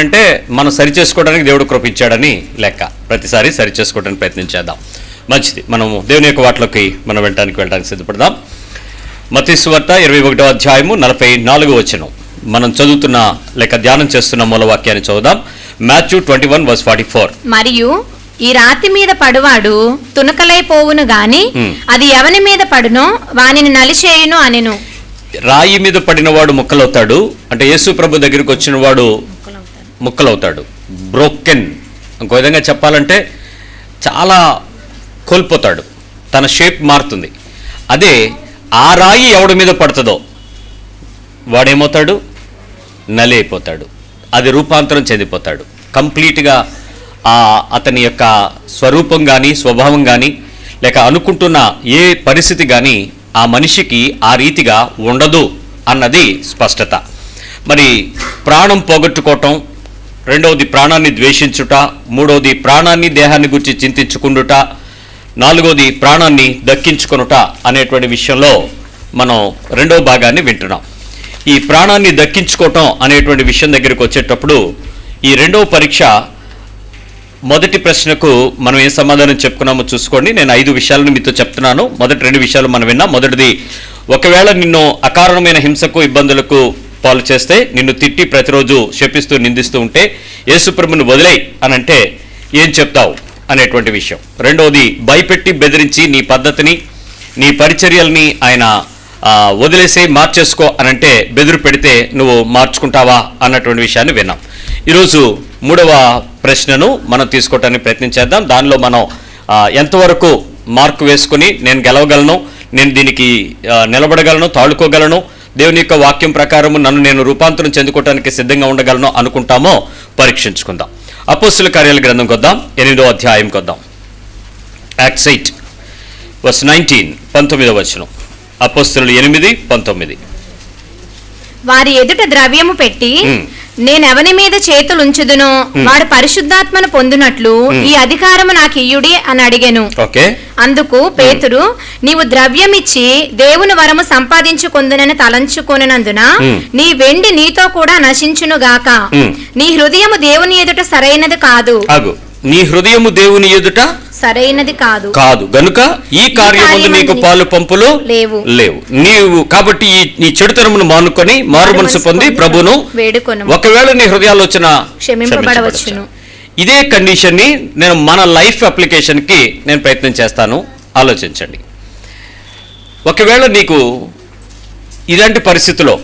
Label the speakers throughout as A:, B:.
A: అంటే మనం సరి చేసుకోవడానికి దేవుడు కృపించాడని లెక్క. ప్రతిసారి సరి చేసుకోవడానికి ప్రయత్నించేద్దాం. మంచిది. మనము దేవుని యొక్క వాటిలోకి మనం వెళ్ళడానికి సిద్ధపడదాం. మత్తయి సువార్త 21వ అధ్యాయము 44వ వచనం మనం చదువుతున్న లేక ధ్యానం చేస్తున్న మూలవాక్యాన్ని చదువుదాం. మాథ్యూ 21:44.
B: మరియు ఈ రాతి మీద పడువాడు తునకలైపోవును గాని అది ఎవని మీద పడునో వానిని నలిచేయును అనెను.
A: రాయి మీద పడినవాడు ముక్కలవుతాడు అంటే యేసు ప్రభు దగ్గరికి వచ్చిన వాడు ముక్కలవుతాడు. బ్రోకెన్, ఇంకో విధంగా చెప్పాలంటే చాలా కోల్పోతాడు, తన షేప్ మారుతుంది. అదే ఆ రాయి ఎవడి మీద పడుతుందో వాడేమవుతాడు? నలి అయిపోతాడు. అది రూపాంతరం చెందిపోతాడు. కంప్లీట్గా అతని యొక్క స్వరూపం కానీ స్వభావం కానీ లేక అనుకుంటున్న ఏ పరిస్థితి కానీ ఆ మనిషికి ఆ రీతిగా ఉండదు అన్నది స్పష్టత. మరి ప్రాణం పోగొట్టుకోవటం, రెండవది ప్రాణాన్ని ద్వేషించుట, మూడవది ప్రాణాన్ని దేహాన్ని గురించి చింతించుకుండుట, నాలుగవది ప్రాణాన్ని దక్కించుకొనుట అనేటువంటి విషయంలో మనం రెండవ భాగాన్ని వింటున్నాం. ఈ ప్రాణాన్ని దక్కించుకోవటం అనేటువంటి విషయం దగ్గరికి వచ్చేటప్పుడు ఈ రెండవ పరీక్ష మొదటి ప్రశ్నకు మనం ఏం సమాధానం చెప్పుకున్నామో చూసుకోండి. నేను 5 విషయాలను మీతో చెప్తున్నాను. మొదటి 2 విషయాలు మనం విన్నాం. మొదటిది, ఒకవేళ నిన్ను అకారణమైన హింసకు ఇబ్బందులకు పాలు చేస్తే, నిన్ను తిట్టి ప్రతిరోజు శపిస్తూ నిందిస్తూ ఉంటే యేసుప్రభుని వదిలేయ్ అని అంటే ఏం చెప్తావు అనేటువంటి విషయం. రెండవది, భయపెట్టి బెదిరించి నీ పద్ధతిని నీ పరిచర్యల్ని ఆయన వదిలేసే మార్చేసుకో అనంటే బెదిరి పెడితే నువ్వు మార్చుకుంటావా అన్నటువంటి విషయాన్ని విన్నాం. ఈరోజు మూడవ ప్రశ్నను మనం తీసుకోవటానికి ప్రయత్నించేద్దాం. దానిలో మనం ఎంతవరకు మార్కు వేసుకుని నేను గెలవగలను, నేను దీనికి నిలబడగలను, తాళుకోగలను, దేవుని యొక్క వాక్యం ప్రకారము నన్ను నేను రూపాంతరం చెందుకోవటానికి సిద్ధంగా ఉండగలను అనుకుంటామో పరీక్షించుకుందాం. అపోస్తుల కార్యాల గ్రంథం కొద్దాం, 8వ అధ్యాయం కొద్దాం. యాక్ట్స్ 8:19, 19వ వచనం. అపోస్తులు 8:19.
B: వారి ఎదుట ద్రవ్యము పెట్టి నేనెవని మీద చేతులుంచుదునో వాడు పరిశుద్ధాత్మను పొందునట్లు ఈ అధికారము నాకు ఇయ్యుడి అని అడిగెను. అందుకు పేతురు, నీవు ద్రవ్యమిచ్చి దేవుని వరము సంపాదించుకొందునని తలంచుకొనినందున నీ వెండి నీతో కూడా నశించును గాక. నీ హృదయము దేవుని ఎదుట సరైనది కాదు.
A: నీ హృదయము దేవుని ఎదుట
B: సరైనది కాదు
A: గనుక ఈ కార్యముందు నీకు పాలు పంపులు లేవు. నీవు కాబట్టి నీ చెడుతనమును మానుకొని మారు మనసు పొంది ప్రభును
B: వేడుకొను.
A: ఒకవేళ నీ హృదయాలోచన
B: క్షమింపబడవచ్చును.
A: ఇదే కండిషన్ ని నేను మన లైఫ్ అప్లికేషన్ కి నేను ప్రయత్నం చేస్తాను. ఆలోచించండి. ఒకవేళ నీకు ఇలాంటి పరిస్థితిలో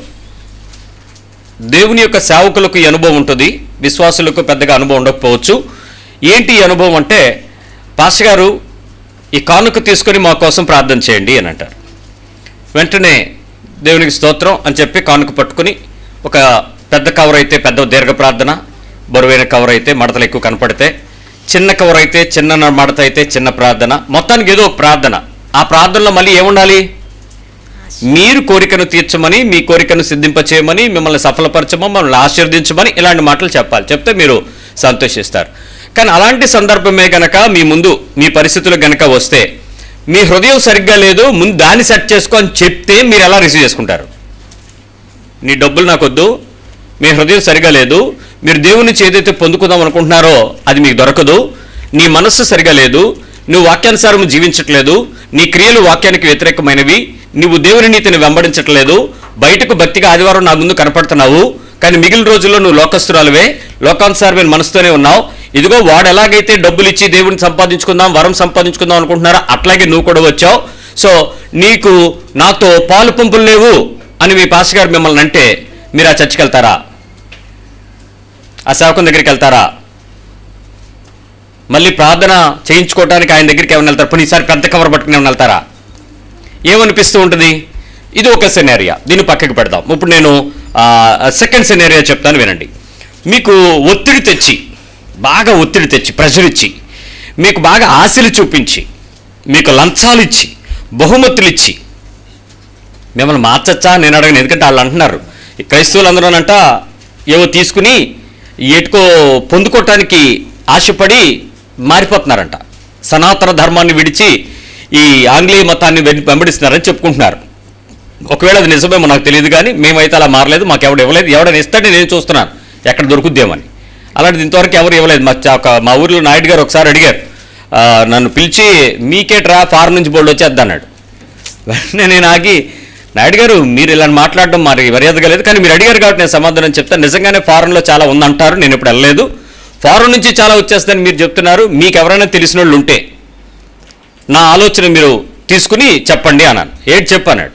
A: దేవుని యొక్క సేవకులకు ఈ అనుభవం ఉంటుంది, విశ్వాసులకు పెద్దగా అనుభవం ఉండకపోవచ్చు. ఏంటి ఈ అనుభవం అంటే, పాస్టర్ గారు ఈ కానుక తీసుకొని మా కోసం ప్రార్థన చేయండి అని అంటారు. వెంటనే దేవునికి స్తోత్రం అని చెప్పి కానుక పట్టుకుని, ఒక పెద్ద కవర్ అయితే పెద్ద దీర్ఘ ప్రార్థన, బరువైన కవర్ అయితే మడతలు ఎక్కువ కనపడితే, చిన్న కవర్ అయితే చిన్న మడత అయితే చిన్న ప్రార్థన, మొత్తానికి ఏదో ఒక ప్రార్థన. ఆ ప్రార్థనలో మళ్ళీ ఏముండాలి? మీరు కోరికను తీర్చమని, మీ కోరికను సిద్ధింపచేయమని, మిమ్మల్ని సఫలపరచమని, మిమ్మల్ని ఆశీర్వదించమని ఇలాంటి మాటలు చెప్పాలి. చెప్తే మీరు సంతోషిస్తారు. కానీ అలాంటి సందర్భమే గనక మీ ముందు మీ పరిస్థితులు గనక వస్తే, మీ హృదయం సరిగ్గా లేదు, ముందు దాన్ని సెట్ చేసుకో అని చెప్తే మీరు ఎలా రిసీవ్ చేసుకుంటారు? నీ డబ్బులు నాకొద్దు, మీ హృదయం సరిగా లేదు, మీరు దేవుని నుంచి ఏదైతే పొందుకుందాం అనుకుంటున్నారో అది మీకు దొరకదు, నీ మనస్సు సరిగా లేదు, నువ్వు వాక్యానుసారం జీవించట్లేదు, నీ క్రియలు వాక్యానికి వ్యతిరేకమైనవి, నువ్వు దేవుని నీతిని వెంబడించట్లేదు, బయటకు భక్తిగా ఆదివారం నా ముందు కనపడుతున్నావు, కానీ మిగిలిన రోజుల్లో నువ్వు లోకస్తురాలువే, లోకానుసారమైన మనసుతోనే ఉన్నావు. ఇదిగో వాడు ఎలాగైతే డబ్బులు ఇచ్చి దేవుడిని సంపాదించుకుందాం, వరం సంపాదించుకుందాం అనుకుంటున్నారో అట్లాగే నువ్వు కూడా వచ్చావు. సో నీకు నాతో పాలు పంపులు లేవు అని మీ పాస్టర్ గారు మిమ్మల్ని అంటే మీరు ఆ చర్చికి వెళ్తారా? ఆ సేవకుని దగ్గరికి వెళ్తారా? మళ్ళీ ప్రార్థన చేయించుకోవడానికి ఆయన దగ్గరికి ఏమైనా వెళ్తారు? పోనీ ఈసారి పెద్ద కవర్ పట్టుకుని ఏమైనా వెళ్తారా? ఏమనిపిస్తూ ఉంటుంది? ఇది ఒక సెనేరియా, దీన్ని పక్కకి పెడదాం. ఇప్పుడు నేను సెకండ్ సెనేరియా చెప్తాను, వినండి. మీకు ఒత్తిడి తెచ్చి, బాగా ఒత్తిడి తెచ్చి, ప్రెషర్ ఇచ్చి, మీకు బాగా ఆశలు చూపించి, మీకు లంచాలు ఇచ్చి, బహుమతులు ఇచ్చి మిమ్మల్ని మార్చచ్చా నేను అడగను. ఎందుకంటే వాళ్ళు అంటున్నారు, ఈ క్రైస్తవులందరూనంట ఏవో తీసుకుని ఎటుకో పొందుకోవటానికి ఆశపడి మారిపోతున్నారంట, సనాతన ధర్మాన్ని విడిచి ఈ ఆంగ్లేయ మతాన్ని వెంబడిస్తున్నారని చెప్పుకుంటున్నారు. ఒకవేళ అది నిజమేమో నాకు తెలియదు, కానీ మేమైతే అలా మారలేదు, మాకు ఎవడు ఇవ్వలేదు, ఎవడని ఇస్తాడని నేను చూస్తున్నాను ఎక్కడ దొరుకుద్దేమని. అలాంటిది ఇంతవరకు ఎవరు ఇవ్వలేదు. మా ఊర్లో నాయుడు గారు ఒకసారి అడిగారు, నన్ను పిలిచి మీకేట్రా ఫారెన్ నుంచి బోర్డు వచ్చేద్దా అన్నాడు. వెంటనే నేను ఆగి, నాయుడు గారు మీరు ఇలా మాట్లాడడం మరి మర్యాదగా లేదు, కానీ మీరు అడిగారు కాబట్టి నేను సమాధానం చెప్తాను. నిజంగానే ఫారెన్లో చాలా ఉందంటారు, నేను ఇప్పుడు వెళ్ళలేదు. ఫారెన్ నుంచి చాలా వచ్చేస్తుందని మీరు చెప్తున్నారు, మీకు ఎవరైనా తెలిసిన వాళ్ళు ఉంటే నా ఆలోచన మీరు తీసుకుని చెప్పండి అన్నాను. ఏంటి చెప్పన్నాడు.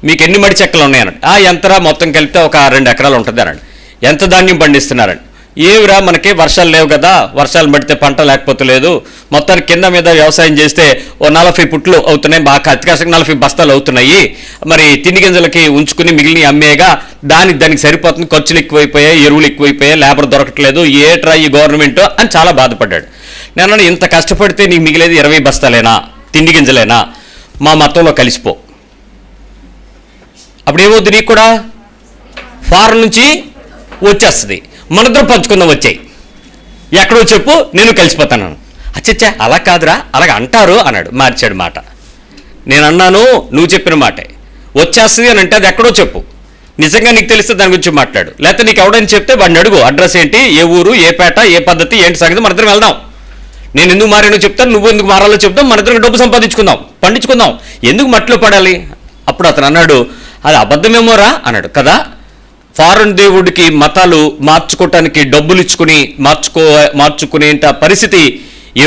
A: మీకు ఎన్ని మడి చెక్కలు ఉన్నాయన్నాడు. ఎంతరా మొత్తం కలిపితే ఒక 2 ఎకరాలు ఉంటుంది అన్నాడు. ఎంత ధాన్యం పండిస్తున్నారండి. ఏవిరా మనకి వర్షాలు లేవు కదా, వర్షాలు పడితే పంట లేకపోతే లేదు, మొత్తానికి కింద మీద వ్యవసాయం చేస్తే ఓ 40 పుట్లు అవుతున్నాయి, బాగా అతికాసంగా 40 బస్తాలు అవుతున్నాయి, మరి తిండి గింజలకి ఉంచుకుని మిగిలిన అమ్మేగా దానికి సరిపోతుంది, ఖర్చులు ఎక్కువైపోయాయి, ఎరువులు ఎక్కువైపోయాయి, లేబర్ దొరకట్లేదు, ఏట్రా ఈ గవర్నమెంట్ అని చాలా బాధపడ్డాడు. నేను ఇంత కష్టపడితే నీకు మిగిలేదు 20 బస్తాలేనా, తిండి గింజలేనా, మా మతంలో కలిసిపో. అప్పుడు ఏమవుతుంది, నీకు కూడా ఫారెన్ నుంచి వచ్చేస్తుంది, మనిద్దరం పంచుకుందాం వచ్చాయి, ఎక్కడో చెప్పు నేను కలిసిపోతాను. అచ్చచ్చా అలా కాదురా, అలాగ అంటారు అన్నాడు. మార్చాడు మాట. నేను అన్నాను నువ్వు చెప్పిన మాటే, వచ్చేస్తుంది అని అంటే అది ఎక్కడో చెప్పు, నిజంగా నీకు తెలిస్తే దాని గురించి మాట్లాడు, లేకపోతే నీకు ఎవడని చెప్తే వాడిని అడుగు, అడ్రస్ ఏంటి, ఏ ఊరు, ఏ పేట, ఏ పద్ధతి, ఏంటి సంగతి, మనిద్దరం వెళ్దాం. నేను ఎందుకు మారానో చెప్తాను, నువ్వు ఎందుకు మారాలో చెప్తాం, మనిద్దరం డబ్బు సంపాదించుకుందాం, పండించుకుందాం, ఎందుకు మట్టిలో పడాలి. అప్పుడు అతను అన్నాడు, అది అబద్ధమేమోరా అన్నాడు. కదా, ఫారెన్ దేవుడికి మతాలు మార్చుకోవటానికి డబ్బులు ఇచ్చుకుని మార్చుకునేంత పరిస్థితి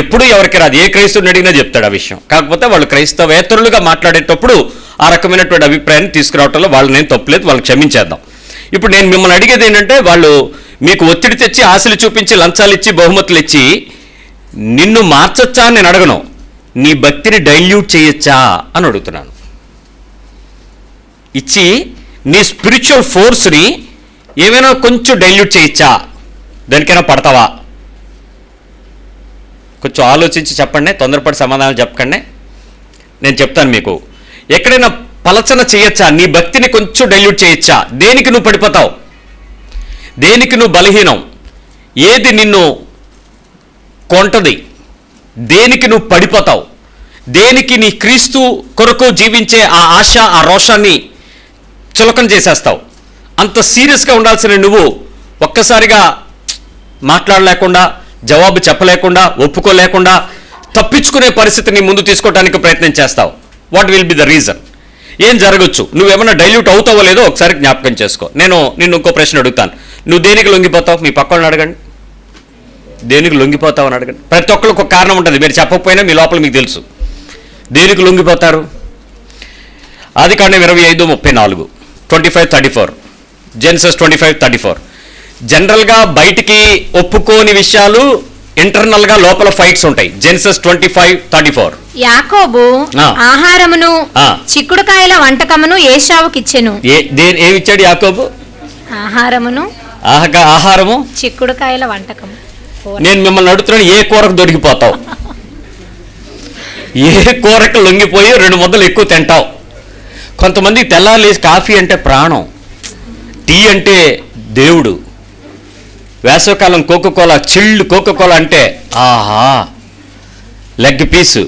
A: ఎప్పుడు ఎవరికి రాదు. ఏ క్రైస్తవుని అడిగినా చెప్తాడు ఆ విషయం. కాకపోతే వాళ్ళు క్రైస్తవేతరులుగా మాట్లాడేటప్పుడు ఆ రకమైనటువంటి అభిప్రాయాన్ని తీసుకురావటంలో వాళ్ళని తప్పులేదు, వాళ్ళు క్షమించేద్దాం. ఇప్పుడు నేను మిమ్మల్ని అడిగేది ఏంటంటే, వాళ్ళు మీకు ఒత్తిడి తెచ్చి ఆశలు చూపించి లంచాలు ఇచ్చి బహుమతులు ఇచ్చి నిన్ను మార్చొచ్చా అని నేను అడగను, నీ భక్తిని డైల్యూట్ చేయొచ్చా అని అడుగుతున్నాను. ఇచ్చి నీ స్పిరిచువల్ ఫోర్స్ని ఏమైనా కొంచెం డైల్యూట్ చేయొచ్చా, దానికైనా పడతావా? కొంచెం ఆలోచించి చెప్పండి, తొందరపడి సమాధానాలు చెప్పకండి. నేను చెప్తాను మీకు, ఎక్కడైనా పలచన చేయొచ్చా, నీ భక్తిని కొంచెం డైల్యూట్ చేయొచ్చా? దేనికి నువ్వు పడిపోతావు, దేనికి నువ్వు బలహీనం, ఏది నిన్ను కొంటది, దేనికి నువ్వు పడిపోతావు, దేనికి నీ క్రీస్తు కొరకు జీవించే ఆ ఆశ, ఆ రోషాన్ని చులకన చేసేస్తావు. అంత సీరియస్గా ఉండాల్సిన నువ్వు ఒక్కసారిగా మాట్లాడలేకుండా, జవాబు చెప్పలేకుండా, ఒప్పుకోలేకుండా తప్పించుకునే పరిస్థితిని ముందు తీసుకోవడానికి ప్రయత్నం చేస్తావు. What will be the reason? ఏం జరగచ్చు? నువ్వేమన్నా డైల్యూట్ అవుతావో లేదో ఒకసారి జ్ఞాపకం చేసుకో. నిన్ను ఇంకో ప్రశ్న అడుగుతాను, నువ్వు దేనికి లొంగిపోతావు? మీ పక్కన అడగండి, దేనికి లొంగిపోతావు అని అడగండి. ప్రతి ఒక్కరికి ఒక కారణం ఉంటుంది, మీరు చెప్పకపోయినా మీ లోపల మీకు తెలుసు. దేనికి లొంగిపోతారు? ఆదికాండం 25:34, 25:34, జెనసిస్ 25:34. జనరల్గా బయటికి ఒప్పుకోని విషయాలు ఇంటర్నల్గా లోపల ఫైట్స్ ఉంటాయి. జెనసిస్ 25:34.
B: యాకోబు ఆహారమును చిక్కుడుకాయల వంటకమును ఏశావుకి ఇచ్చెను.
A: ఏమిచ్చాడు యాకోబు? ఆహారము
B: చిక్కుడుకాయల వంటకము.
A: నేను మిమ్మల్ని అడుగుతున్నాను, ఏ కూరకు దొరికిపోతావు? ఏ కూరకు లొంగిపోయి 2 ముద్దలు ఎక్కువ తింటావు? కొంతమంది తెల్లారలేసి కాఫీ అంటే ప్రాణం, టీ అంటే దేవుడు, వేసవకాలం కోకోకోలా, చిల్డ్ కోకోకోలా అంటే ఆహా, లెగ్ పీసు,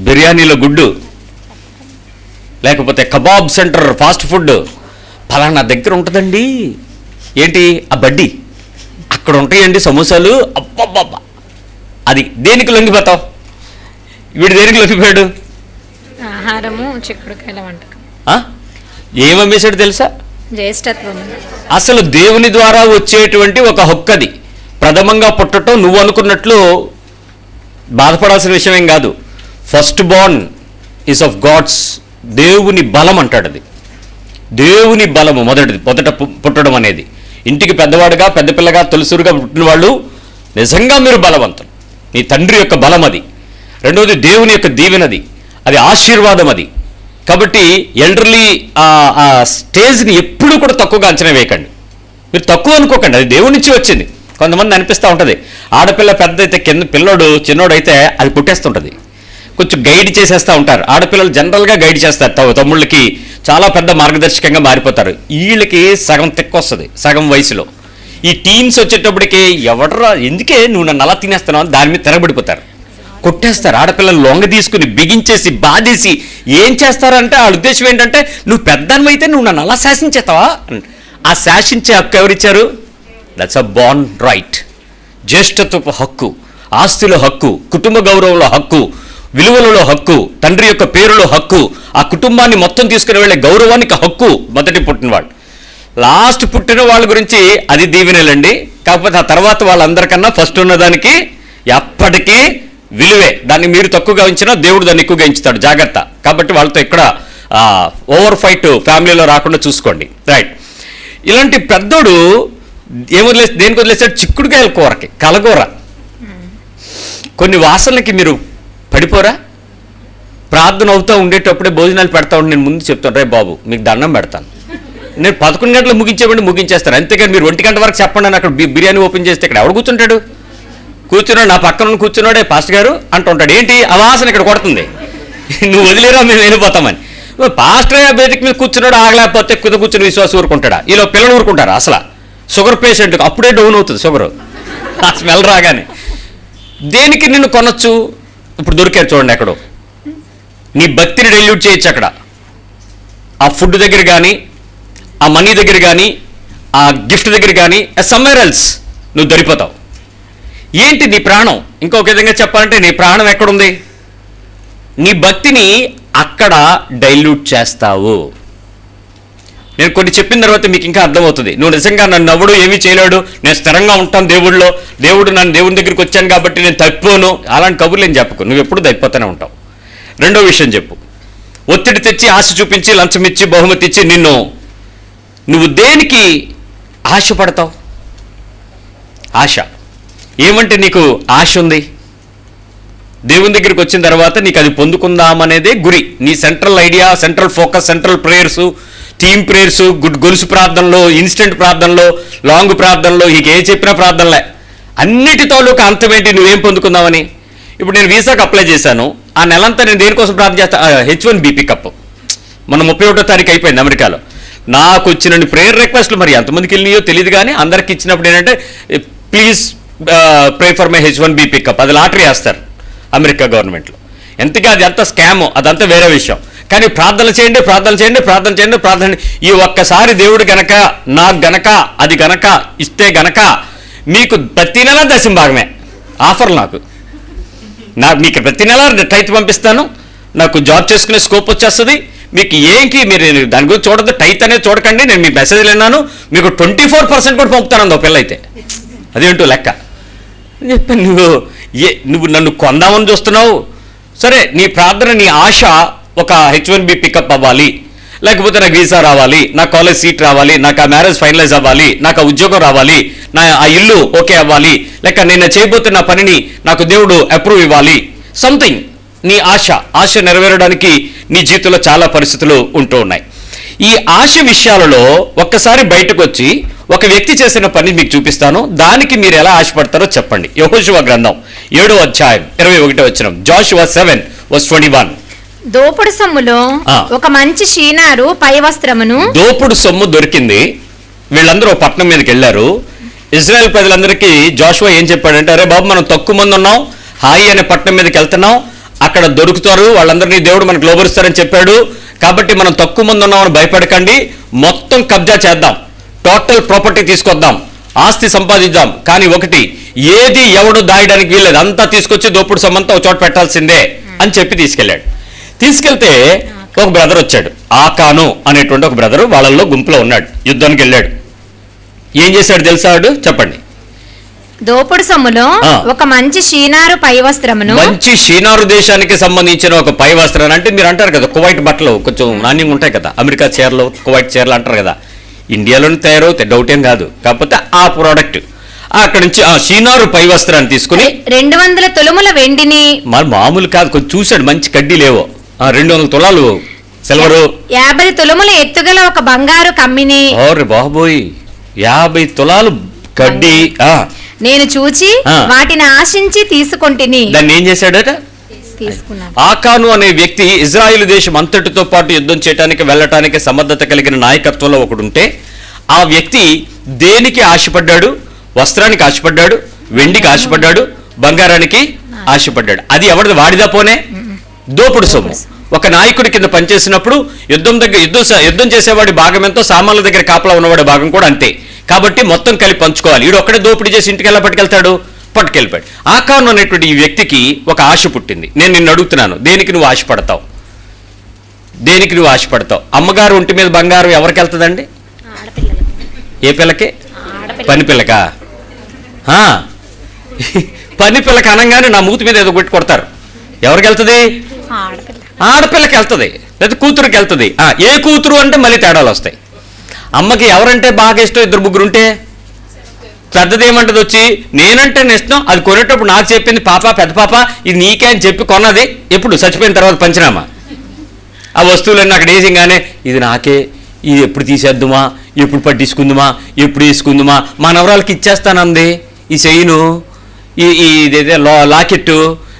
A: బిర్యానీలో గుడ్డు, లేకపోతే కబాబ్ సెంటర్ ఫాస్ట్ ఫుడ్ ఫలానా దగ్గర ఉంటుందండి, ఏంటి ఆ బడ్డీ, అక్కడ ఉంటాయండి సమోసాలు, అబ్బబ్బబ్బా. అది దేనికి లొంగిపోతావు? వీడు దేనికి లొంగిపోయాడు?
B: ఆహారము చిక్కుడుకాయల వంటకం.
A: ఏమమ్మేశాడు తెలుసా?
B: జ్యేష్ఠత్వం.
A: అసలు దేవుని ద్వారా వచ్చేటువంటి ఒక హక్కది. ప్రథమంగా పుట్టడం నువ్వు అనుకున్నట్లు బాధపడాల్సిన విషయం ఏం కాదు. First born is of God's. దేవుని బలం అంటాడు అది. దేవుని బలము మొదట పుట్టడం అనేది. ఇంటికి పెద్దవాడుగా, పెద్ద పిల్లగా, తొలిసూరుగా పుట్టిన వాళ్ళు నిజంగా మీరు బలవంతులు. నీ తండ్రి యొక్క బలం అది. రెండవది దేవుని యొక్క దీవెనది, అది ఆశీర్వాదం అది. కాబట్టి ఎల్డర్లీ ఆ స్టేజ్ని ఎప్పుడూ కూడా తక్కువగా అంచనా వేయకండి. మీరు తక్కువ అనుకోకండి, అది దేవుడి నుంచి వచ్చింది. కొంతమంది అనిపిస్తూ ఉంటుంది, ఆడపిల్ల పెద్ద అయితే కింద పిల్లోడు చిన్నోడైతే అది పుట్టేస్తుంటుంది. కొంచెం గైడ్ చేసేస్తూ ఉంటారు. ఆడపిల్లలు జనరల్గా గైడ్ చేస్తారు, తమ్ముళ్ళకి చాలా పెద్ద మార్గదర్శకంగా మారిపోతారు. వీళ్ళకి సగం వస్తుంది సగం వయసులో. ఈ టీన్స్ వచ్చేటప్పటికి ఎవడరా ఎందుకే నువ్వు నన్ను అలా తినేస్తున్నావు అని దాని మీద తిరగబడిపోతారు, కొట్టేస్తారు. ఆడపిల్లలు లొంగ తీసుకుని బిగించేసి బాధేసి ఏం చేస్తారంటే వాళ్ళ ఉద్దేశం ఏంటంటే, నువ్వు పెద్దనివైతే నువ్వు నన్ను అలా శాసించేస్తావా? ఆ శాసించే హక్కు ఎవరిచ్చారు? That's a born right. జ్యేష్ఠత్వపు హక్కు, ఆస్తిలో హక్కు, కుటుంబ గౌరవంలో హక్కు, విలువలలో హక్కు, తండ్రి యొక్క పేరులో హక్కు, ఆ కుటుంబాన్ని మొత్తం తీసుకుని వెళ్ళే గౌరవానికి హక్కు మొదటి పుట్టినవాడు. లాస్ట్ పుట్టిన వాళ్ళ గురించి అది దీవెనలండి. కాకపోతే ఆ తర్వాత వాళ్ళందరికన్నా ఫస్ట్ ఉన్నదానికి ఎప్పటికీ విలువే. దాన్ని మీరు తక్కువగా ఉంచినా దేవుడు దాన్ని ఎక్కువగా ఉంచుతాడు, జాగ్రత్త. కాబట్టి వాళ్ళతో ఇక్కడ ఓవర్ ఫైట్ ఫ్యామిలీలో రాకుండా చూసుకోండి. రైట్. ఇలాంటి పెద్దోడు దేనికి వదిలేసాడు? చిక్కుడుకాయల కూరకి, కలగూర. కొన్ని వాసనలకి మీరు పడిపోరా? ప్రార్థన అవుతూ ఉండేటప్పుడే భోజనాలు పెడతా ఉండి నేను ముందు చెప్తాను, రే బాబు మీకు దండం పెడతాను, నేను 11 గంటలు ముగించేస్తాను, అంతేగాని మీరు 1 గంట వరకు చెప్పండి అని అక్కడ బిర్యానీ ఓపెన్ చేస్తే ఇక్కడ ఎవడు కూర్చుంటాడు? కూర్చున్నాడు, నా పక్కన కూర్చున్నాడే పాస్టర్ గారు అంటుంటాడు. ఏంటి ఆ వాసన ఇక్కడ కొడుతుంది, నువ్వు వదిలేరా మేము వెళ్ళిపోతామని. పాస్టర్ గారు బయటికి మీద కూర్చున్నాడు, ఆగలేకపోతే కూర్చుని విశ్వాసం ఊరుకుంటాడా? ఇలా పిల్లలు ఊరుకుంటారా? అసలు షుగర్ పేషెంట్కి అప్పుడే డౌన్ అవుతుంది షుగరు, ఆ స్మెల్ రాగానే. దేనికి నిన్ను కొనొచ్చు? ఇప్పుడు దొరికారు చూడండి ఎక్కడో. నీ భక్తిని డైల్యూట్ చేయొచ్చు అక్కడ, ఆ ఫుడ్ దగ్గర కానీ, ఆ మనీ దగ్గర కానీ, ఆ గిఫ్ట్ దగ్గర కానీ, సమ్వేర్ ఎల్స్ నువ్వు దొరికిపోతావు. ఏంటి నీ ప్రాణం? ఇంకొక విధంగా చెప్పాలంటే నీ ప్రాణం ఎక్కడుంది? నీ భక్తిని అక్కడ డైల్యూట్ చేస్తావు. నేను కొన్ని చెప్పిన తర్వాత మీకు ఇంకా అర్థమవుతుంది. నువ్వు నిజంగా నన్ను ఎవడు ఏమీ చేయలేడు, నేను స్థిరంగా ఉంటాను దేవుడిలో, దేవుడు నన్ను దేవుని దగ్గరికి వచ్చాను కాబట్టి నేను తప్పిపోను, అలాంటి కబుర్లు ఏం చెప్పకు. నువ్వు ఎప్పుడు తప్పిపోతూనే ఉంటావు. రెండో విషయం చెప్పు. ఒత్తిడి తెచ్చి, ఆశ చూపించి, లంచం ఇచ్చి, బహుమతి ఇచ్చి నువ్వు దేనికి ఆశపడతావు? ఆశ ఏమంటే నీకు ఆశ ఉంది, దేవుని దగ్గరికి వచ్చిన తర్వాత నీకు అది పొందుకుందామనేదే గురి. నీ central idea, central focus, central prayers, team prayers, గొలుసు ప్రార్థనలో, ఇన్స్టెంట్ ప్రార్థనలో, లాంగ్ ప్రార్థనలో, ఇక ఏ చెప్పినా ప్రార్థనలే. అన్నిటి తాలూకా అంతం ఏంటి? నువ్వేం పొందుకుందామని. ఇప్పుడు నేను వీసాకి అప్లై చేశాను, ఆ నెలంతా నేను దేనికోసం ప్రార్థన చేస్తా? H1B pickup. మన 31వ తారీఖు అయిపోయింది అమెరికాలో. నాకు వచ్చిన ప్రేయర్ రిక్వెస్ట్లు మరి ఎంతమందికి వెళ్ళినాయో తెలియదు, కానీ అందరికి ఇచ్చినప్పుడు ఏంటంటే please pray for my H1B pickup. అది లాటరీ వేస్తారు అమెరికా గవర్నమెంట్లో. ఎంతగా అది అంత స్కామ్, అదంతా వేరే విషయం. కానీ ప్రార్థన చేయండి, ప్రార్థన చేయండి, ప్రార్థన చేయండి, ప్రార్థన. ఈ ఒక్కసారి దేవుడు గనక, నాకు గనక, అది గనక ఇస్తే గనక మీకు ప్రతి నెల దశమ భాగమే ఆఫర్. మీకు ప్రతి నెల టైత్ పంపిస్తాను, నాకు జాబ్ చేసుకునే స్కోప్ వచ్చేస్తుంది. మీకు ఏంటి, మీరు దాని గురించి చూడద్దు, టైత్ అనేది చూడకండి, నేను మీ మెసేజ్లు విన్నాను, మీకు 24% కూడా పంపుతాను ఓ పిల్ల అయితే. అదేంటో లెక్క చెప్పాను. నువ్వు నన్ను కొందామని చూస్తున్నావు. సరే, నీ ప్రార్థన, నీ ఆశ ఒక H1B పికప్ అవ్వాలి, లేకపోతే నాకు వీసా రావాలి, నా కాలేజ్ సీట్ రావాలి, నాకు ఆ మ్యారేజ్ ఫైనలైజ్ అవ్వాలి, నాకు ఆ ఉద్యోగం రావాలి, నా ఆ ఇల్లు ఓకే అవ్వాలి, లేక నేను చేయబోతున్న పనిని నాకు దేవుడు అప్రూవ్ ఇవ్వాలి. సంథింగ్ నీ ఆశ నెరవేరడానికి నీ జీవితంలో చాలా పరిస్థితులు ఉంటూ ఉన్నాయి. ఈ ఆశ విషయాలలో ఒక్కసారి బయటకు వచ్చి ఒక వ్యక్తి చేసిన పని మీకు చూపిస్తాను, దానికి మీరు ఎలా ఆశపడతారో చెప్పండి. యెహోషువ గ్రంథం 7వ అధ్యాయం 21వ వచనం. Joshua 7:21.
B: దోపుడు సొమ్ములో ఒక మంచి షీనారు పై వస్త్రమును. దోపుడు
A: సొమ్ము దొరికింది. వీళ్ళందరూ పట్టణం మీదకి వెళ్ళారు. ఇజ్రాయెల్ ప్రజలందరికీ జోషువా ఏం చెప్పాడంటే, అరే బాబు మనం తక్కువ మంది ఉన్నాం, హాయి అనే పట్టణం మీదకి వెళ్తున్నాం, అక్కడ దొరుకుతారు, వాళ్ళందరినీ దేవుడు మనకు లోబరుస్తారని చెప్పాడు, కాబట్టి మనం తక్కువ మంది ఉన్నామని భయపడకండి, మొత్తం కబ్జా చేద్దాం, టోటల్ ప్రాపర్టీ తీసుకొద్దాం, ఆస్తి సంపాదిద్దాం, కానీ ఒకటి ఏది ఎవడు దాయడానికి వీల్లేదు, అంతా తీసుకొచ్చి దోపుడు సొమ్మంతా ఒక చోట పెట్టాల్సిందే అని చెప్పి తీసుకెళ్తే ఒక బ్రదర్ వచ్చాడు, ఆకాను అనేటువంటి ఒక బ్రదరు వాళ్ళల్లో గుంపులో ఉన్నాడు, యుద్ధానికి వెళ్ళాడు. ఏం చేశాడు తెలుసా? చెప్పండి.
B: దోపుడు సొమ్ములో ఒక మంచి షీనారు పై వస్త్రమును. మంచి
A: షీనారు దేశానికి సంబంధించిన ఒక పై వస్త్రాన్ని, అంటే మీరు అంటారు కదా కువైట్ బట్టలు కొంచెం నాణ్యంగా ఉంటాయి కదా, అమెరికా చీరలు, కువైట్ చీరలు అంటారు కదా, ఇండియాలోనే తయారవుతాయి, డౌట్ ఏం కాదు. కాకపోతే ఆ ప్రోడక్ట్ అక్కడ నుంచి ఆ షీనారు పై వస్త్రాన్ని తీసుకుని
B: 200 తులముల వెండిని,
A: మరి మామూలు కాదు, కొంచెం చూశాడు, మంచి కడ్డీలేవో, 200 తులాలు సిల్వరు,
B: 50 తులముల ఎత్తుగల ఒక బంగారు కమ్మిని.
A: ఓరే బాబోయ్, 50 తులాలు కడ్డీ.
B: నేను చూచి వాటిని ఆశించి తీసుకొంటిని.
A: దాన్ని ఏం చేశాడట? ఆకాను అనే వ్యక్తి ఇజ్రాయిల్ దేశం అంతటితో పాటు యుద్ధం చేయడానికి వెళ్ళటానికి సమర్థత కలిగిన నాయకత్వంలో ఒకడుంటే, ఆ వ్యక్తి దేనికి ఆశపడ్డాడు? వస్త్రానికి ఆశపడ్డాడు, వెండికి ఆశపడ్డాడు, బంగారానికి ఆశపడ్డాడు. అది ఎవరిది? వాడిదా పోనే? దోపుడు సొమ్ము. ఒక నాయకుడి కింద పనిచేసినప్పుడు యుద్ధం చేసేవాడి భాగం ఎంతో, సామాన్ల దగ్గర కాపలా ఉన్నవాడి భాగం కూడా అంతే. కాబట్టి మొత్తం కలిపి పంచుకోవాలి. వీడు ఒక్కడే దోపిడీ చేసి ఇంటికి ఎలా పట్టుకెళ్తాడు? పట్టుకెళ్ళిపోయాడు. ఆకాను అనేటువంటి ఈ వ్యక్తికి ఒక ఆశ పుట్టింది. నేను నిన్ను అడుగుతున్నాను, దేనికి నువ్వు ఆశపడతావు? దేనికి నువ్వు ఆశపడతావు? అమ్మగారు ఒంటి మీద బంగారం ఎవరికి వెళ్తుందండి? ఏ పిల్లకి? పని పిల్లకా? పని పిల్లకి అనగానే నా మూతి మీద ఏదో కొట్టి కొడతారు. ఎవరికి వెళ్తుంది? ఆడపిల్లకి వెళ్తుంది, లేదా కూతురుకి వెళ్తుంది. ఏ కూతురు అంటే మళ్ళీ తేడాలు వస్తాయి. అమ్మకి ఎవరంటే బాగా ఇష్టం? ఇద్దరు ముగ్గురు ఉంటే పెద్దది ఏమంటది వచ్చి, నేనంటే ఇష్టం, అది కొనేటప్పుడు నాకు చెప్పింది పాప, పెద్ద పాప ఇది నీకే అని చెప్పి కొన్నది. ఎప్పుడు? చచ్చిపోయిన తర్వాత పంచనామా. ఆ వస్తువులన్నీ అక్కడ వేసింగానే ఇది నాకే, ఇది ఎప్పుడు తీసేద్దుమా, ఎప్పుడు పట్టించుకుందుమా, ఎప్పుడు వేసుకుందుమా, మా నవరాలకి ఇచ్చేస్తానంది. ఈ చైను, ఇదేదే లాకెట్టు,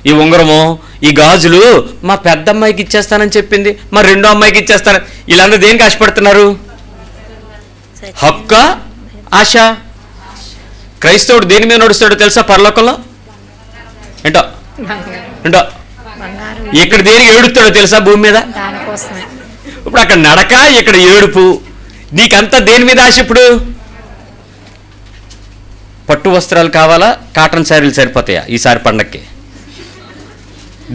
A: ఈ ఉంగరము, ఈ గాజులు మా పెద్ద అమ్మాయికి ఇచ్చేస్తానని చెప్పింది, మా రెండో అమ్మాయికి ఇచ్చేస్తాను. వీళ్ళందరూ దేనికి ఆశపడుతున్నారు? హక్క, ఆశ. క్రైస్తవుడు దేని మీద నడుస్తాడో తెలుసా? పరలోకంలో ఏంటో ఏంటో ఇక్కడ దేనికి ఏడుస్తాడో తెలుసా? భూమి మీద. ఇప్పుడు అక్కడ నడక, ఇక్కడ ఏడుపు. నీకంతా దేని మీద ఆశ? ఇప్పుడు పట్టు వస్త్రాలు కావాలా, కాటన్ శారీలు సరిపోతాయా ఈసారి పండక్కి?